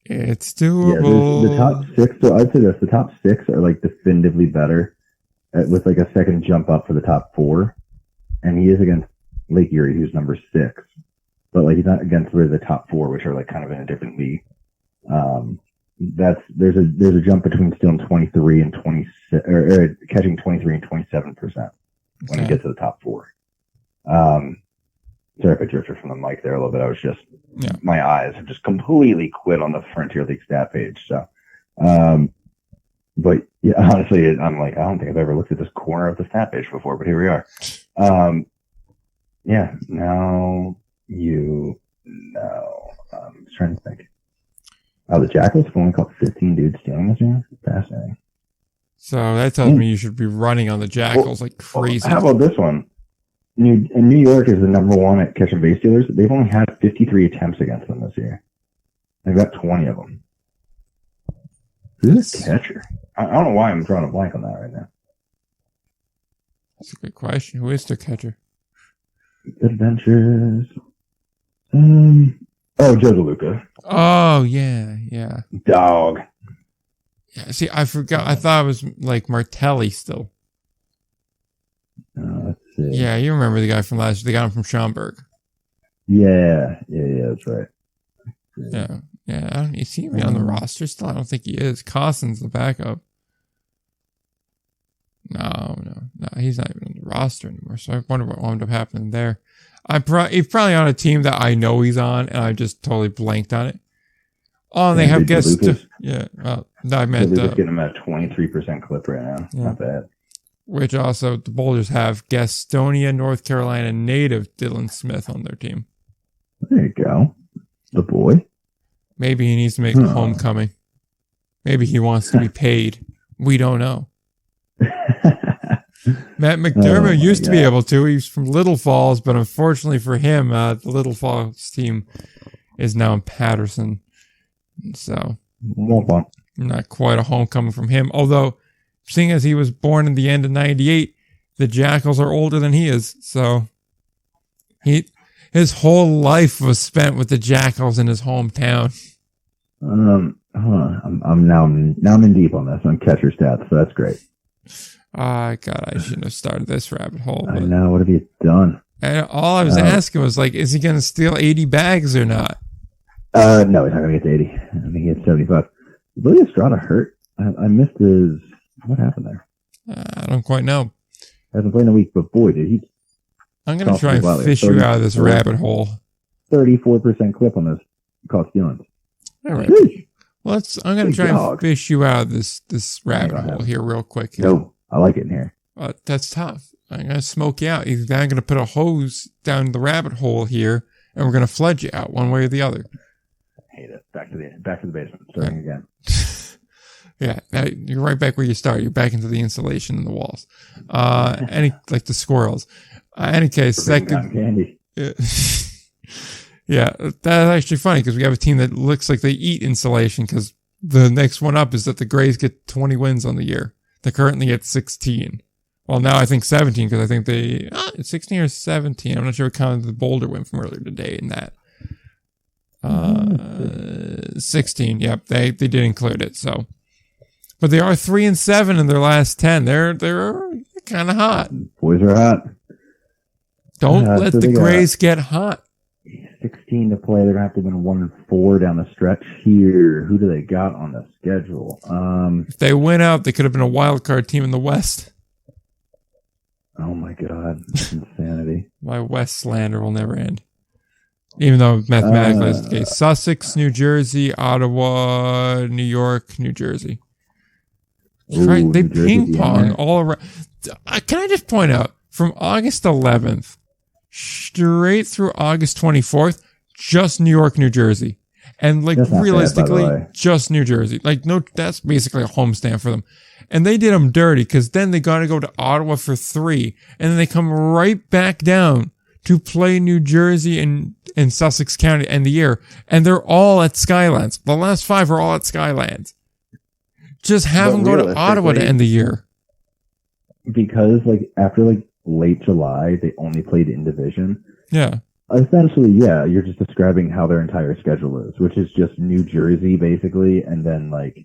It's doable. Yeah, the top 6, so I'd say this, the top 6 are like definitively better. With like a second jump up for the top 4, and he is against Lake Erie, who's number 6, but like he's not against really the top 4, which are like kind of in a different league. There's a jump between stealing 23 and 26, or catching 23 and 27% when you get to the top 4. Sorry if I drifted from the mic there a little bit. I was just my eyes have just completely quit on the Frontier League stat page. So, but yeah, honestly, I'm like, I don't think I've ever looked at this corner of the stat page before, but here we are. Yeah, now you know. I'm just trying to think. Oh, the Jackals have only caught 15 dudes stealing this year? Fascinating. So that tells me you should be running on the Jackals like crazy. How about this one? New York is the number one at catching base stealers. They've only had 53 attempts against them this year. They've got 20 of them. Who's the catcher? I don't know why I'm drawing a blank on that right now. That's a good question. Who is their catcher? Adventures. Joe DeLuca. Oh, yeah. Dog. Yeah, see, I forgot. I thought it was like Martelli still. Let's see. Yeah, you remember the guy from last year. They got him from Schaumburg. Yeah, that's right. Yeah. Is he on the roster still? I don't think he is. Costin's the backup. No, he's not even on the roster anymore. So I wonder what wound up happening there. He's probably on a team that I know he's on, and I just totally blanked on it. Oh, and they have guests. Yeah, well, I meant getting him at a 23% clip right now. Yeah. Not bad. Which also the Boulders have Gastonia, North Carolina native Dylan Smith on their team. There you go, the boy. Maybe he needs to make a homecoming. Maybe he wants to be paid. We don't know. Matt McDermott used to be able to. He's from Little Falls, but unfortunately for him, the Little Falls team is now in Patterson. So, not quite a homecoming from him. Although, seeing as he was born in the end of 98, the Jackals are older than he is. So, his whole life was spent with the Jackals in his hometown. I'm now in deep on this on catcher stats, so that's great. God, I shouldn't have started this rabbit hole. I know. What have you done? And all I was asking was like, is he going to steal 80 bags or not? No, he's not going to get to 80. I think he had 75. Billy Estrada hurt. I missed his. What happened there? I don't quite know. Hasn't played in a week, but boy, did he. I'm going to try and fish you out of this rabbit hole. 34% clip on this caught stealing. All right. Well, I'm going to try and fish you out of this rabbit hole here real quick. No, I like it in here. That's tough. I'm going to smoke you out. Either I'm going to put a hose down the rabbit hole here, and we're going to flood you out one way or the other. I hate it. Back to the basement. Starting again. Yeah, you're right back where you started. You're back into the insulation in the walls. Like the squirrels. Any case, second. Candy. Yeah, that's actually funny because we have a team that looks like they eat insulation because the next one up is that the Grays get 20 wins on the year. They're currently at 16. Well, now I think 17 because I think it's 16 or 17. I'm not sure what counted the Boulder win from earlier today in that. 16. Yep, they did include it. So, but they are 3-7 in their last 10. They're kind of hot. Boys are hot. Don't let the Grays get hot. 16 to play. They're going to have to win 1-4 down the stretch here. Who do they got on the schedule? If they win out, they could have been a wild card team in the West. Oh my God. That's insanity. My West slander will never end. Even though mathematically it's the case. Sussex, New Jersey, Ottawa, New York, New Jersey. Ooh, right. They New Jersey, ping pong all around. Can I just point out, from August 11th straight through August 24th, just New York, New Jersey. And like realistically, just New Jersey. Like no, that's basically a homestand for them. And they did them dirty because then they got to go to Ottawa for 3. And then they come right back down to play New Jersey and Sussex County to end the year. And they're all at Skylands. The last 5 are all at Skylands. Just have them go to Ottawa to end the year. Because like after like late July, they only played in division. Yeah. Essentially, yeah, you're just describing how their entire schedule is, which is just New Jersey, basically, and then, like,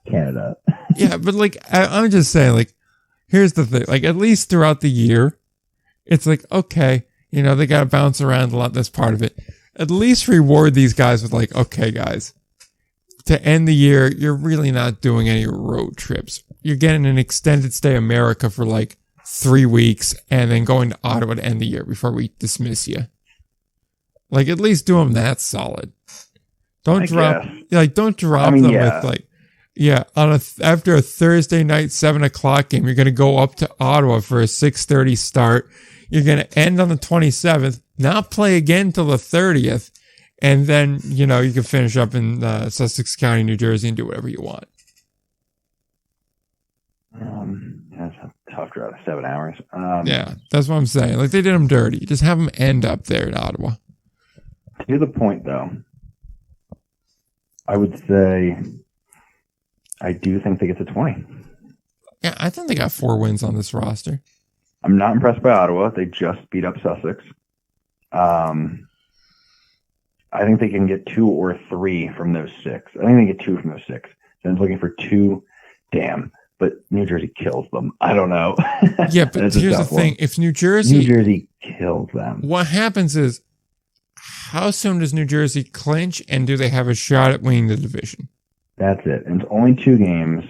Canada. Yeah, but, like, I'm just saying, like, here's the thing. Like, at least throughout the year, it's like, okay, you know, they got to bounce around a lot. That's part of it. At least reward these guys with, like, okay, guys, to end the year, you're really not doing any road trips. You're getting an extended stay America for, like, 3 weeks and then going to Ottawa to end the year before we dismiss you. Like, at least do them that solid. Don't drop them with, like, yeah, after a Thursday night 7 o'clock game, you're going to go up to Ottawa for a 6:30 start. You're going to end on the 27th, not play again till the 30th. And then, you know, you can finish up in Sussex County, New Jersey and do whatever you want. That's a tough drive, 7 hours. Yeah, that's what I'm saying. Like, they did them dirty. Just have them end up there in Ottawa. To the point, though, I would say I do think they get to 20. Yeah, I think they got 4 wins on this roster. I'm not impressed by Ottawa. They just beat up Sussex. I think they can get 2 or 3 from those 6. I think they get 2 from those 6. Then looking for 2. Damn. But New Jersey kills them. I don't know. Yeah, but here's the thing. If New Jersey kills them. What happens is, how soon does New Jersey clinch, and do they have a shot at winning the division? That's it. And it's only 2 games.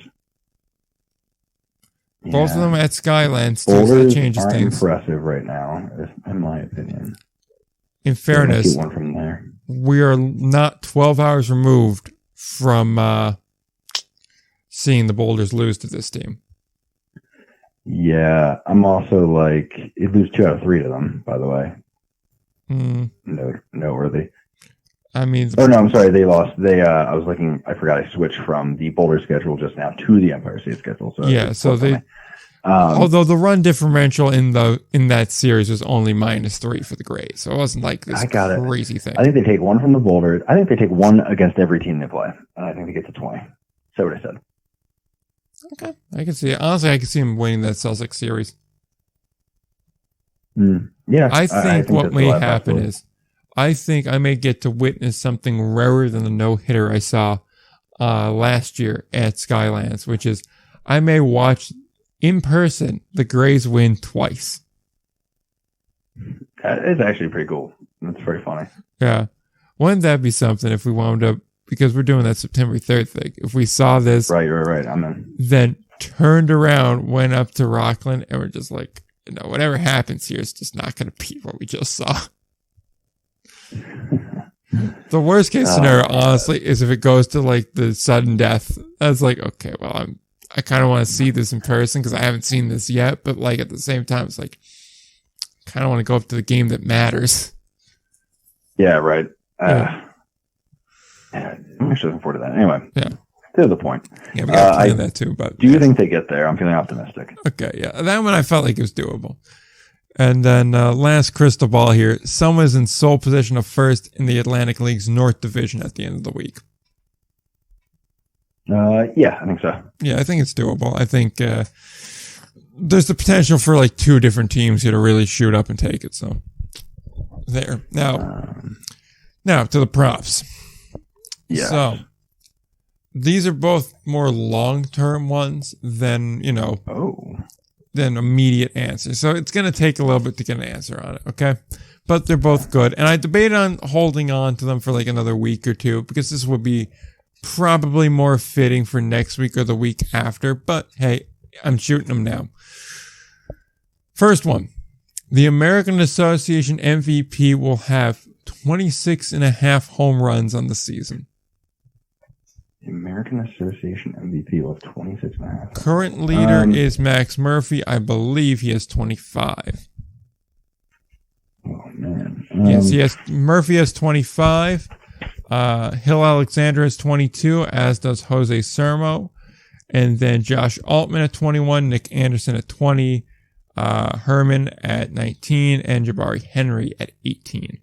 Both of them at Skylands, too, so Boulders that changes aren't things. impressive right now, in my opinion. In fairness, one from there. We are not 12 hours removed from seeing the Boulders lose to this team. Yeah, I'm also like, it lose 2 out of 3 to them, by the way. Noteworthy. I mean, I'm sorry, they lost. I was looking, I forgot I switched from the Boulder schedule just now to the Empire State schedule. So yeah, so they, although the run differential in that series was only -3 for the Grays, so it wasn't like this crazy thing. I think they take 1 from the Boulders. I think they take 1 against every team they play, and I think they get to 20. So what I said. Okay, I can see it. Honestly, I can see him winning that Sussex series. Yeah, I think what may happen is, I think I may get to witness something rarer than the no-hitter I saw last year at Skylands, which is I may watch in person the Grays win twice. It's actually pretty cool. It's pretty funny. Yeah. Wouldn't that be something if we wound up, because we're doing that September 3rd thing, if we saw this, right, I'm in. Then turned around, went up to Rockland, and we're just like, whatever happens here is just not going to beat what we just saw. The worst case scenario, honestly, is if it goes to like the sudden death. That's like, okay, well, I kind of want to see this in person because I haven't seen this yet. But like at the same time, it's like, I kind of want to go up to the game that matters. Yeah, right. I'm actually looking forward to that. Anyway, yeah. To the point. Yeah, we got to plan that too. But do you think they get there? I'm feeling optimistic. Okay, yeah, that one I felt like it was doable. And then last crystal ball here. Someone's in sole possession of first in the Atlantic League's North Division at the end of the week. Yeah, I think so. Yeah, I think it's doable. I think there's the potential for like 2 different teams here to really shoot up and take it. So there. Now to the props. Yeah. So these are both more long-term ones than, than immediate answers. So it's going to take a little bit to get an answer on it, okay? But they're both good. And I debated on holding on to them for like another week or 2 because this would be probably more fitting for next week or the week after. But hey, I'm shooting them now. First one. The American Association MVP will have 26.5 home runs on the season. The American Association MVP will have 26.5. Current leader is Max Murphy. I believe he has 25. Oh, man. Yes, Murphy has 25. Hill Alexander has 22, as does Jose Sermo. And then Josh Altman at 21, Nick Anderson at 20, Herman at 19, and Jabari Henry at 18.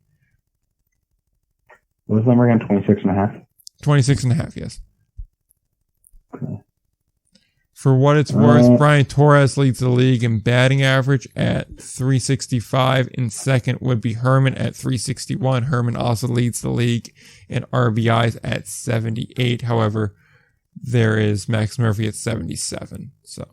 What was the number again? 26.5? 26.5, yes. Okay. For what it's worth, Brian Torres leads the league in batting average at 365. In second would be Herman at 361. Herman also leads the league in RBIs at 78. However, there is Max Murphy at 77. So.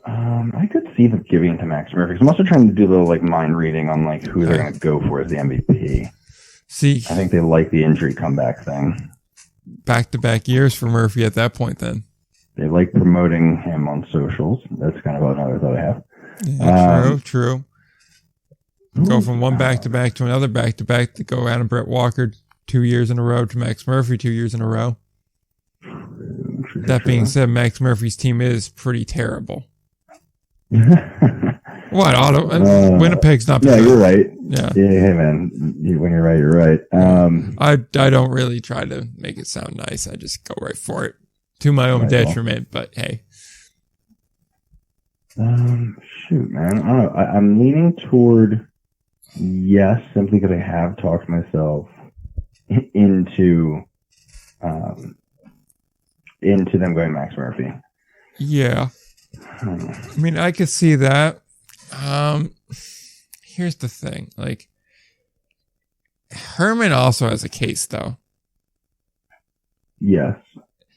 I could see them giving it to Max Murphy. I'm also trying to do a little like mind reading on like who they're going to go for as the MVP. See, I think they like the injury comeback thing. Back-to-back years for Murphy at that point. Then they like promoting him on socials. That's kind of another thought I have. Yeah, true. Go from one back-to-back to another back-to-back to go Adam Brett Walker 2 years in a row to Max Murphy 2 years in a row. That being said, Max Murphy's team is pretty terrible. What? Winnipeg's not. Yeah, you're right. Yeah. Hey, man. When you're right, you're right. I don't really try to make it sound nice. I just go right for it. to my own Might as well. detriment, but hey. Shoot, man. I don't know. I'm leaning toward yes, simply because I have talked myself into them going Max Murphy. Yeah. I mean, I could see that. Here's the thing. Like, Herman also has a case, though. Yes.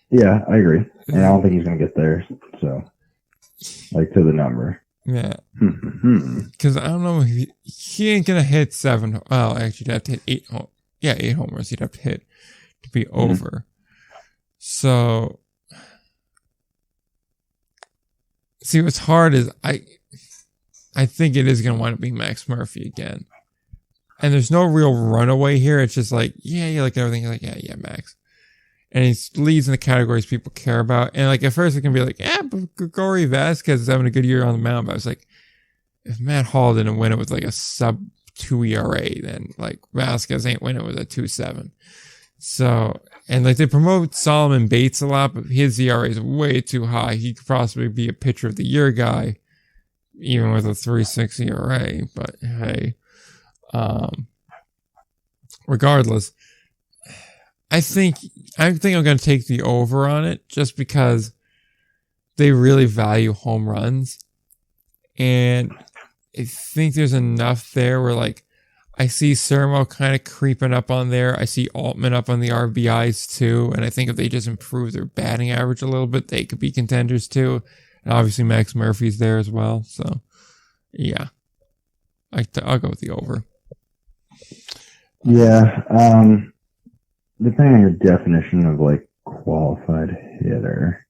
Yeah, I agree. And I don't think he's going to get there. So, like, to the number. Yeah. Because I don't know. He ain't going to hit 7. Well, actually, he'd have to hit 8. 8 homers he'd have to hit to be over. So, see, what's hard is I think it is going to wind up being Max Murphy again. And there's no real runaway here. It's just like, yeah, you like everything. You're like, yeah, Max. And he leads in the categories people care about. And like at first it can be like, but Gregory Vasquez is having a good year on the mound. But I was like, if Matt Hall didn't win it with like a sub 2 ERA, then like Vasquez ain't winning with a 2.7. So, and like they promote Solomon Bates a lot, but his ERA is way too high. He could possibly be a pitcher of the year guy, even with a 3.6 ERA. But hey, regardless, I think I'm going to take the over on it just because they really value home runs. And I think there's enough there where like I see Sermo kind of creeping up on there. I see Altman up on the RBIs too. And I think if they just improve their batting average a little bit, they could be contenders too. And obviously Max Murphy's there as well. So yeah, I'll go with the over. Yeah. Depending on your definition of like qualified hitter,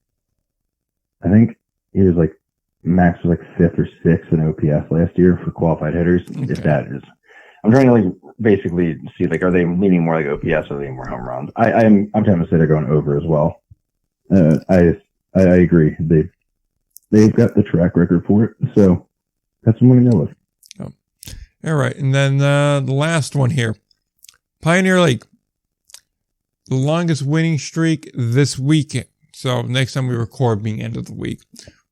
I think he was like Max was like 5th or 6th in OPS last year for qualified hitters. Okay. If that is, I'm trying to like basically see like, are they leaning more like OPS or are they more home runs? I'm trying to say they're going over as well. I agree. They've got the track record for it, so that's what I'm going to go with. Oh. All right, and then the last one here, Pioneer League. The longest winning streak this weekend. So next time we record, being end of the week,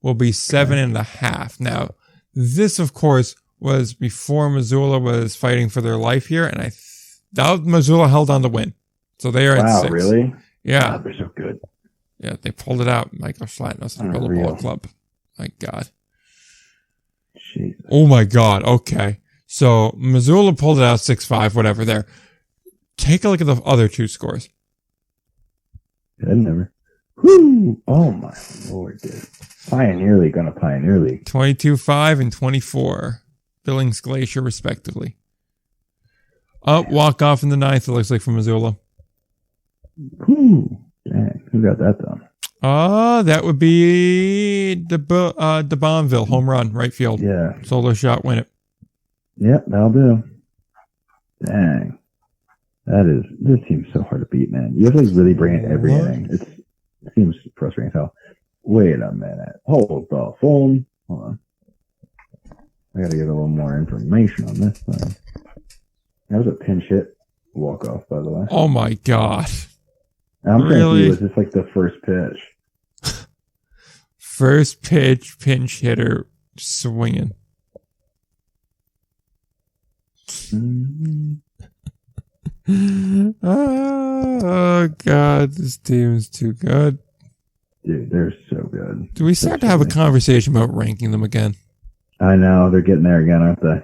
will be 7.5. Now, this of course was before Missoula was fighting for their life here, and Missoula held on to win. So they are at 6. Wow, really? Yeah. God, they're so good. Yeah, they pulled it out. Michael Schlatnos and the Ball Club. My God. Jesus. Oh my God. Okay. So Missoula pulled it out 6-5, whatever there. Take a look at the other two scores. Good never. Whoo! Oh my Lord, dude. Pioneer League on a Pioneer League. 22-5 and 24. Billings Glacier, respectively. Walk off in the 9th, it looks like, from Missoula. Whoo! Dang, who got that done? That would be the Bonville home run, right field. Yeah. Solo shot, win it. Yep, that'll do. Dang. This seems so hard to beat, man. You have to like really bring it every inning. It seems frustrating as hell. Wait a minute. Hold the phone. Hold on. I gotta get a little more information on this thing. That was a pinch hit walk off, by the way. Oh my God. I'm really? trying to see, was this like the first pitch? First pitch, pinch hitter, swinging. Oh God, this team is too good. Dude, they're so good. Do we start to have a conversation about ranking them again? I know, they're getting there again, aren't they?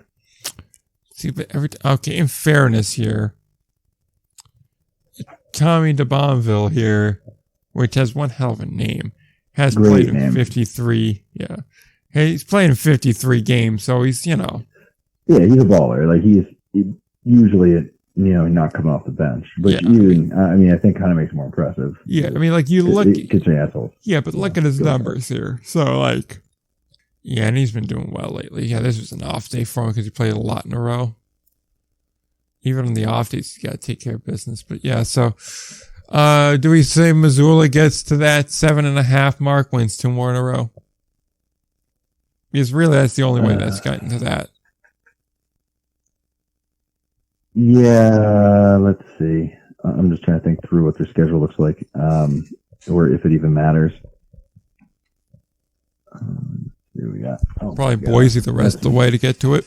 See, but okay, in fairness here, Tommy DeBonville here, which has one hell of a name, has played in 53. Yeah. Hey, he's playing 53 games, so he's, Yeah, he's a baller. Like, he's usually, not coming off the bench. But I think kind of makes it more impressive. Yeah, I mean, like, you look... assholes. Yeah, but look at his numbers here. So, like... Yeah, and he's been doing well lately. Yeah, this was an off day for him because he played a lot in a row. Even on the off days, he's got to take care of business. But yeah, so... do we say Missoula gets to that 7.5 mark, wins 2 more in a row? Because really, that's the only way that's gotten to that. Yeah, let's see. I'm just trying to think through what their schedule looks like. or if it even matters. Here we got. Probably Boise the rest of the way to get to it.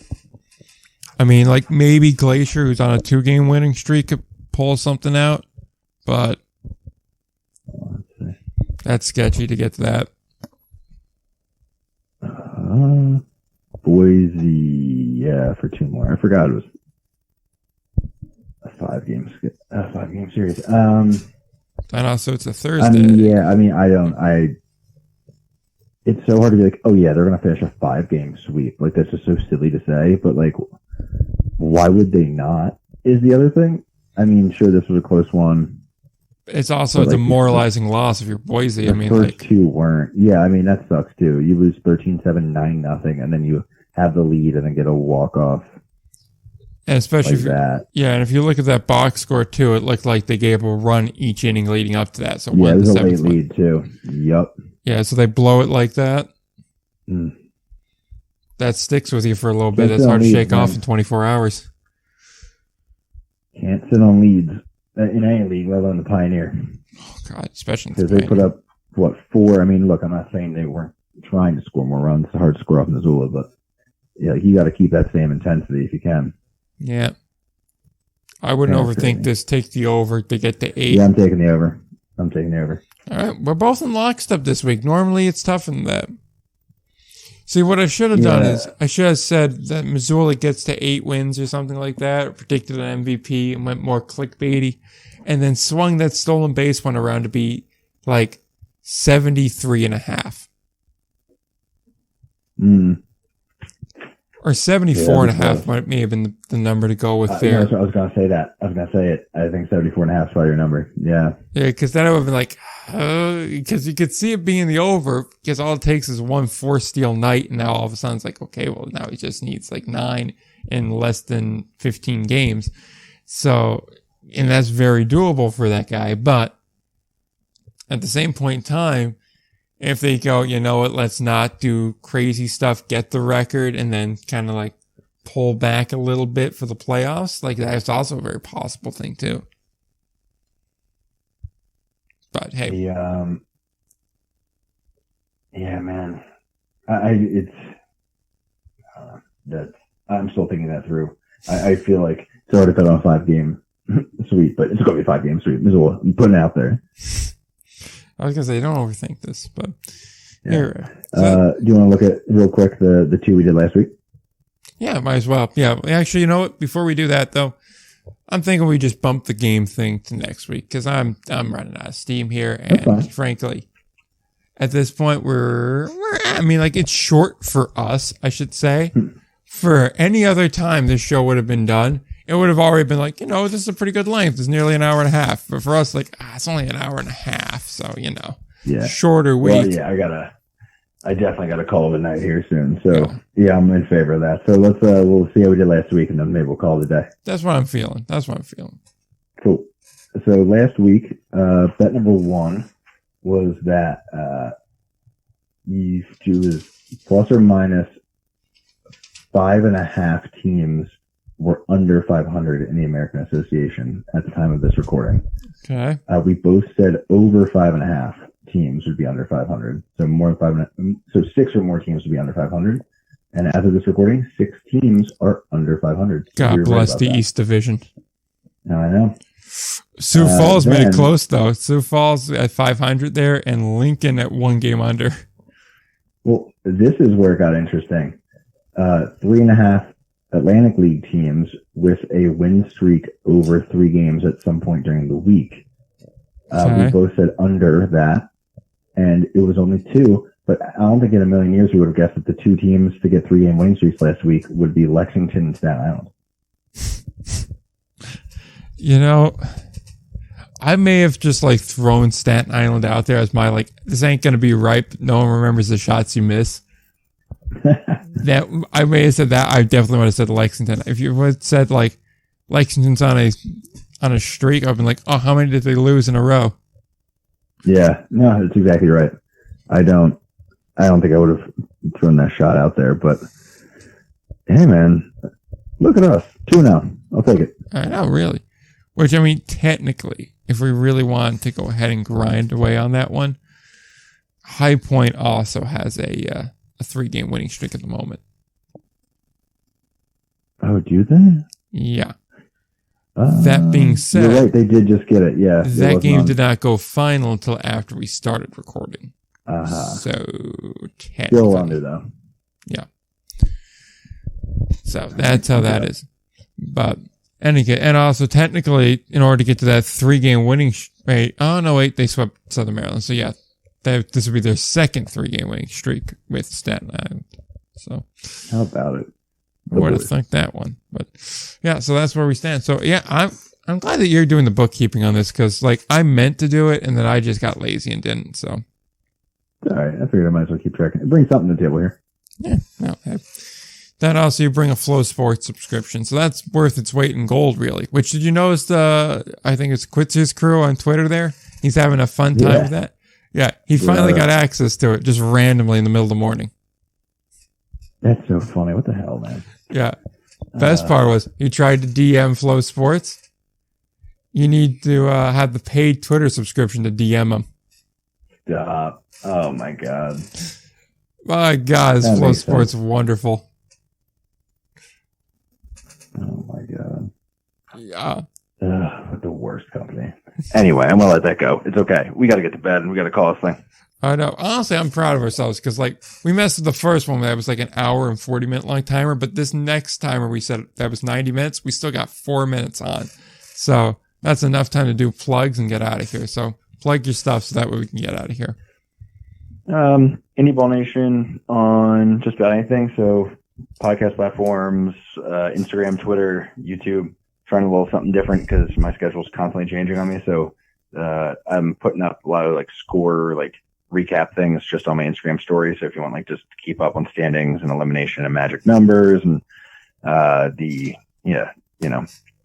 I mean, like maybe Glacier, who's on a 2-game winning streak, could pull something out, but that's sketchy to get to that. Boise, yeah, for 2 more. I forgot it was a 5-game series. And also, it's a Thursday. I mean, it's so hard to be like, oh yeah, they're going to finish a 5-game sweep. Like, that's just so silly to say, but like, why would they not? Is the other thing. I mean, sure, this was a close one. It's also a demoralizing loss if you're Boise. The first 2 weren't. Yeah, I mean, that sucks too. You lose 13-7, 9-0, and then you have the lead and then get a walk-off. And especially like that. Yeah, and if you look at that box score too, it looked like they gave a run each inning leading up to that. So yeah, it was a late lead too. Yup. Yeah, so they blow it like that. That sticks with you for a little bit. It's hard to shake off in 24 hours. Can't sit on leads in any league, let alone the Pioneer. Oh, God, especially because they put up, 4? I mean, look, I'm not saying they weren't trying to score more runs. It's hard to score off Missoula, but yeah, you got to keep that same intensity if you can. Yeah. I wouldn't overthink this. Take the over to get to 8. Yeah, I'm taking the over. All right, we're both in lockstep this week. Normally, it's tougher than that. See, what I should have done is I should have said that Missoula gets to 8 wins or something like that, or predicted an MVP and went more clickbaity, and then swung that stolen base one around to be like 73.5. Or 74.5 may have been the number to go with there. I was going to say that. I was going to say it. I think 74.5 is probably your number. Yeah. Yeah, because then I would have been like, because you could see it being the over, because all it takes is 1 4-steal night, and now all of a sudden it's like, okay, well, now he just needs like 9 in less than 15 games. So, and that's very doable for that guy. But at the same point in time, if they go, you know what, let's not do crazy stuff, get the record, and then kind of like pull back a little bit for the playoffs, like that's also a very possible thing too. But hey. Yeah, man. I'm still thinking that through. I feel like it's hard to put on a 5-game sweep, but it's going to be a 5-game sweep. Missoula, I'm putting it out there. I was going to say, don't overthink this, but yeah. Here. Do you want to look at real quick the 2 we did last week? Yeah, might as well. Yeah, actually, you know what? Before we do that, though, I'm thinking we just bump the game thing to next week because I'm running out of steam here, and frankly, at this point, it's short for us, I should say. For any other time this show would have been done, it would have already been like, this is a pretty good length. It's nearly an hour and a half. But for us, like, it's only an hour and a half. So, shorter week. Well, yeah, I definitely got to call it a night here soon. So, yeah, I'm in favor of that. So we'll see how we did last week, and then maybe we'll call it a day. That's what I'm feeling. Cool. So last week, bet number 1 was that it was plus or minus 5.5 teams were under 500 in the American Association at the time of this recording. Okay. We both said over 5.5 teams would be under 500. So more than 5.5. So 6 or more teams would be under 500. And as of this recording, 6 teams are under 500. God bless the East Division. I know. Sioux Falls made it close, though. Sioux Falls at 500 there, and Lincoln at 1 game under. Well, this is where it got interesting. 3.5 Atlantic League teams with a win streak over 3 games at some point during the week. We both said under that, and it was only 2. But I don't think in a million years we would have guessed that the 2 teams to get 3-game winning streaks last week would be Lexington and Staten Island. I may have just thrown Staten Island out there as my this ain't gonna be right. But no one remembers the shots you miss. That I may have said that. I definitely would have said Lexington. If you would have said Lexington's on a streak, I've been like, oh, how many did they lose in a row? Yeah, no, that's exactly right. I don't think I would have thrown that shot out there, but hey, man, look at us, 2-0. I'll take it. I know, really. Which, I mean, technically, if we really want to go ahead and grind away on that one, High Point also has a 3-game winning streak at the moment. Oh, do they? Yeah. That being said, you're right. They did just get it. Yeah. That game did not go final until after we started recording. So still under though. Yeah. So that's how that is. But and also technically, in order to get to that 3-game winning rate, they swept Southern Maryland. So yeah, this would be their second 3-game winning streak with Staten Island. So how about it? Would have think that one, but yeah. So that's where we stand. So yeah, I'm glad that you're doing the bookkeeping on this because like I meant to do it and then I just got lazy and didn't. So all right, I figured I might as well keep track. Bring something to the table here. Yeah. No, then also you bring a Flow Sports subscription, so that's worth its weight in gold, really. Which did you notice? I think it's Quitz's crew on Twitter. There, he's having a fun time with that. Yeah, he finally got access to it just randomly in the middle of the morning. That's so funny. What the hell, man? Yeah. Best part was he tried to DM Flow Sports. You need to have the paid Twitter subscription to DM him. Stop. Oh, my God. My God, is Flow Sports wonderful. Oh, my God. Yeah. What the worst company. Anyway, I'm going to let that go. It's okay. We got to get to bed and we got to call this thing. I know. Honestly, I'm proud of ourselves because, like, we messed with the first one that was like an hour and 40-minute long timer, but this next timer we said that was 90 minutes. We still got 4 minutes on. So that's enough time to do plugs and get out of here. So plug your stuff so that way we can get out of here. Indie Ball Nation on just about anything. So podcast platforms, Instagram, Twitter, YouTube, trying a little something different because my schedule's constantly changing on me. So I'm putting up a lot of like score, like recap things just on my Instagram story. So if you want like just to keep up on standings and elimination and magic numbers and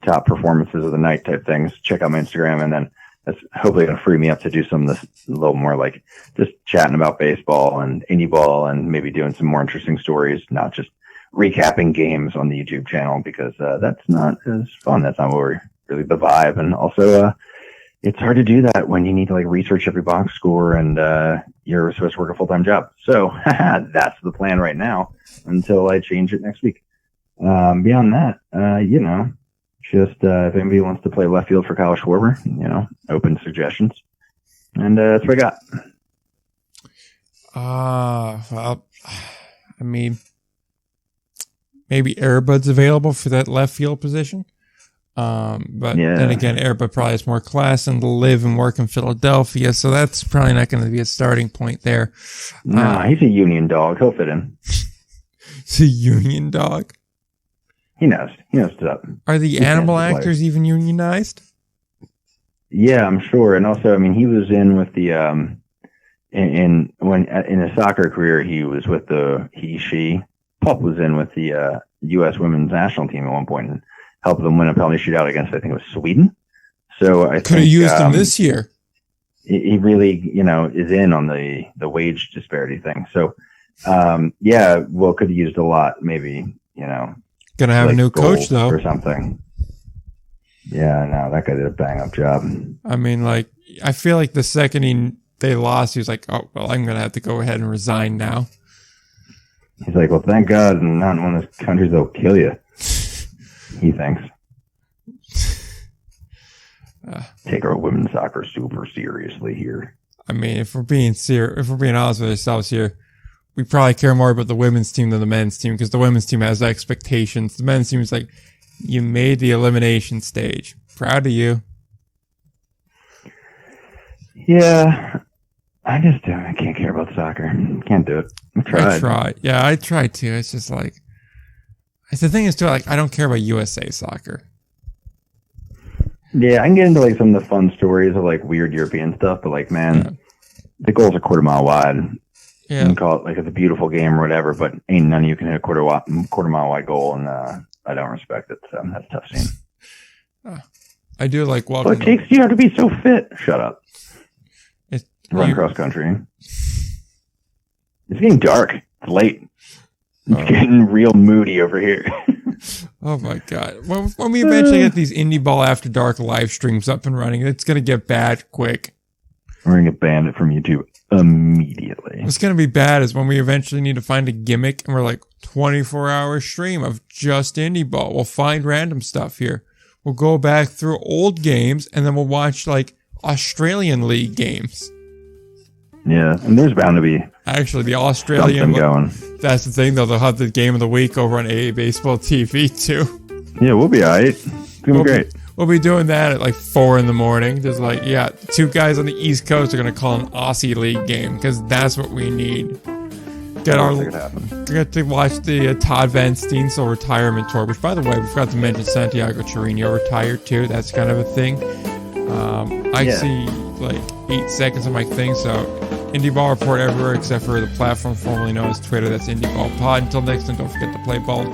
top performances of the night type things, check out my Instagram. And then that's hopefully going to free me up to do some of this a little more like just chatting about baseball and indie ball and maybe doing some more interesting stories, not just recapping games on the YouTube channel because that's not as fun. That's not what we're really the vibe. And also, it's hard to do that when you need to like research every box score and you're supposed to work a full-time job. So that's the plan right now until I change it next week. Beyond that, just if anybody wants to play left field for Kyle Schwarber, open suggestions. And that's what I got. Well, I mean, maybe Airbud's available for that left field position. But then again, Airbud probably has more class and live and work in Philadelphia, so that's probably not going to be a starting point there. No, he's a union dog. He'll fit in. He's a union dog? He knows. He knows what's up. Are the animal actors even unionized? Yeah, I'm sure. And also, I mean, he was in with the in his soccer career, he was with she. Pup was in with the U.S. women's national team at one point and helped them win a penalty shootout against, I think it was Sweden. So I could have used him this year. He really, is in on the wage disparity thing. So, could have used a lot, maybe, Gonna have like a new coach though, or something. Yeah, no, that guy did a bang up job. I mean, like, I feel like the second they lost, he was like, "Oh well, I'm gonna have to go ahead and resign now." He's like, "Well, thank God, not in one of those countries that'll kill you." He thinks. Take our women's soccer super seriously here. I mean, if we're being honest with ourselves here, we probably care more about the women's team than the men's team because the women's team has expectations. The men's team is like, you made the elimination stage. Proud of you. Yeah, I can't care about soccer. Can't do it. I tried. Yeah, I tried too. It's just like, the thing is too, like, I don't care about USA soccer. Yeah, I can get into like some of the fun stories of like weird European stuff, but like, man, the goal's a quarter mile wide. Yeah. You can call it like it's a beautiful game or whatever, but ain't none of you can hit a quarter mile wide goal, and I don't respect it. So that's a tough scene. I do like walking. Well, it takes you have to be so fit. Shut up. Run cross country. It's getting dark. It's late. It's getting real moody over here. Oh my God. When we eventually get these Indie Ball After Dark live streams up and running, it's going to get bad quick. We're going to get banned from YouTube immediately. What's going to be bad is when we eventually need to find a gimmick and we're like 24-hour stream of just Indie Ball. We'll find random stuff here. We'll go back through old games and then we'll watch like Australian League games. Yeah, and there's bound to be actually the Australian going. That's the thing though, they'll have the game of the week over on AA Baseball TV too. Yeah, we'll be alright. It's gonna be great. We'll be doing that at like 4 a.m. There's like, yeah, 2 guys on the East Coast are gonna call an Aussie League game because that's what we need. We're going to watch the Todd Van Steensel retirement tour, which by the way, we forgot to mention Santiago Chirino retired too. That's kind of a thing. I see like 8 seconds of my thing, so Indie Ball Report everywhere except for the platform formerly known as Twitter. That's Indie Ball Pod. Until next time, don't forget to play ball.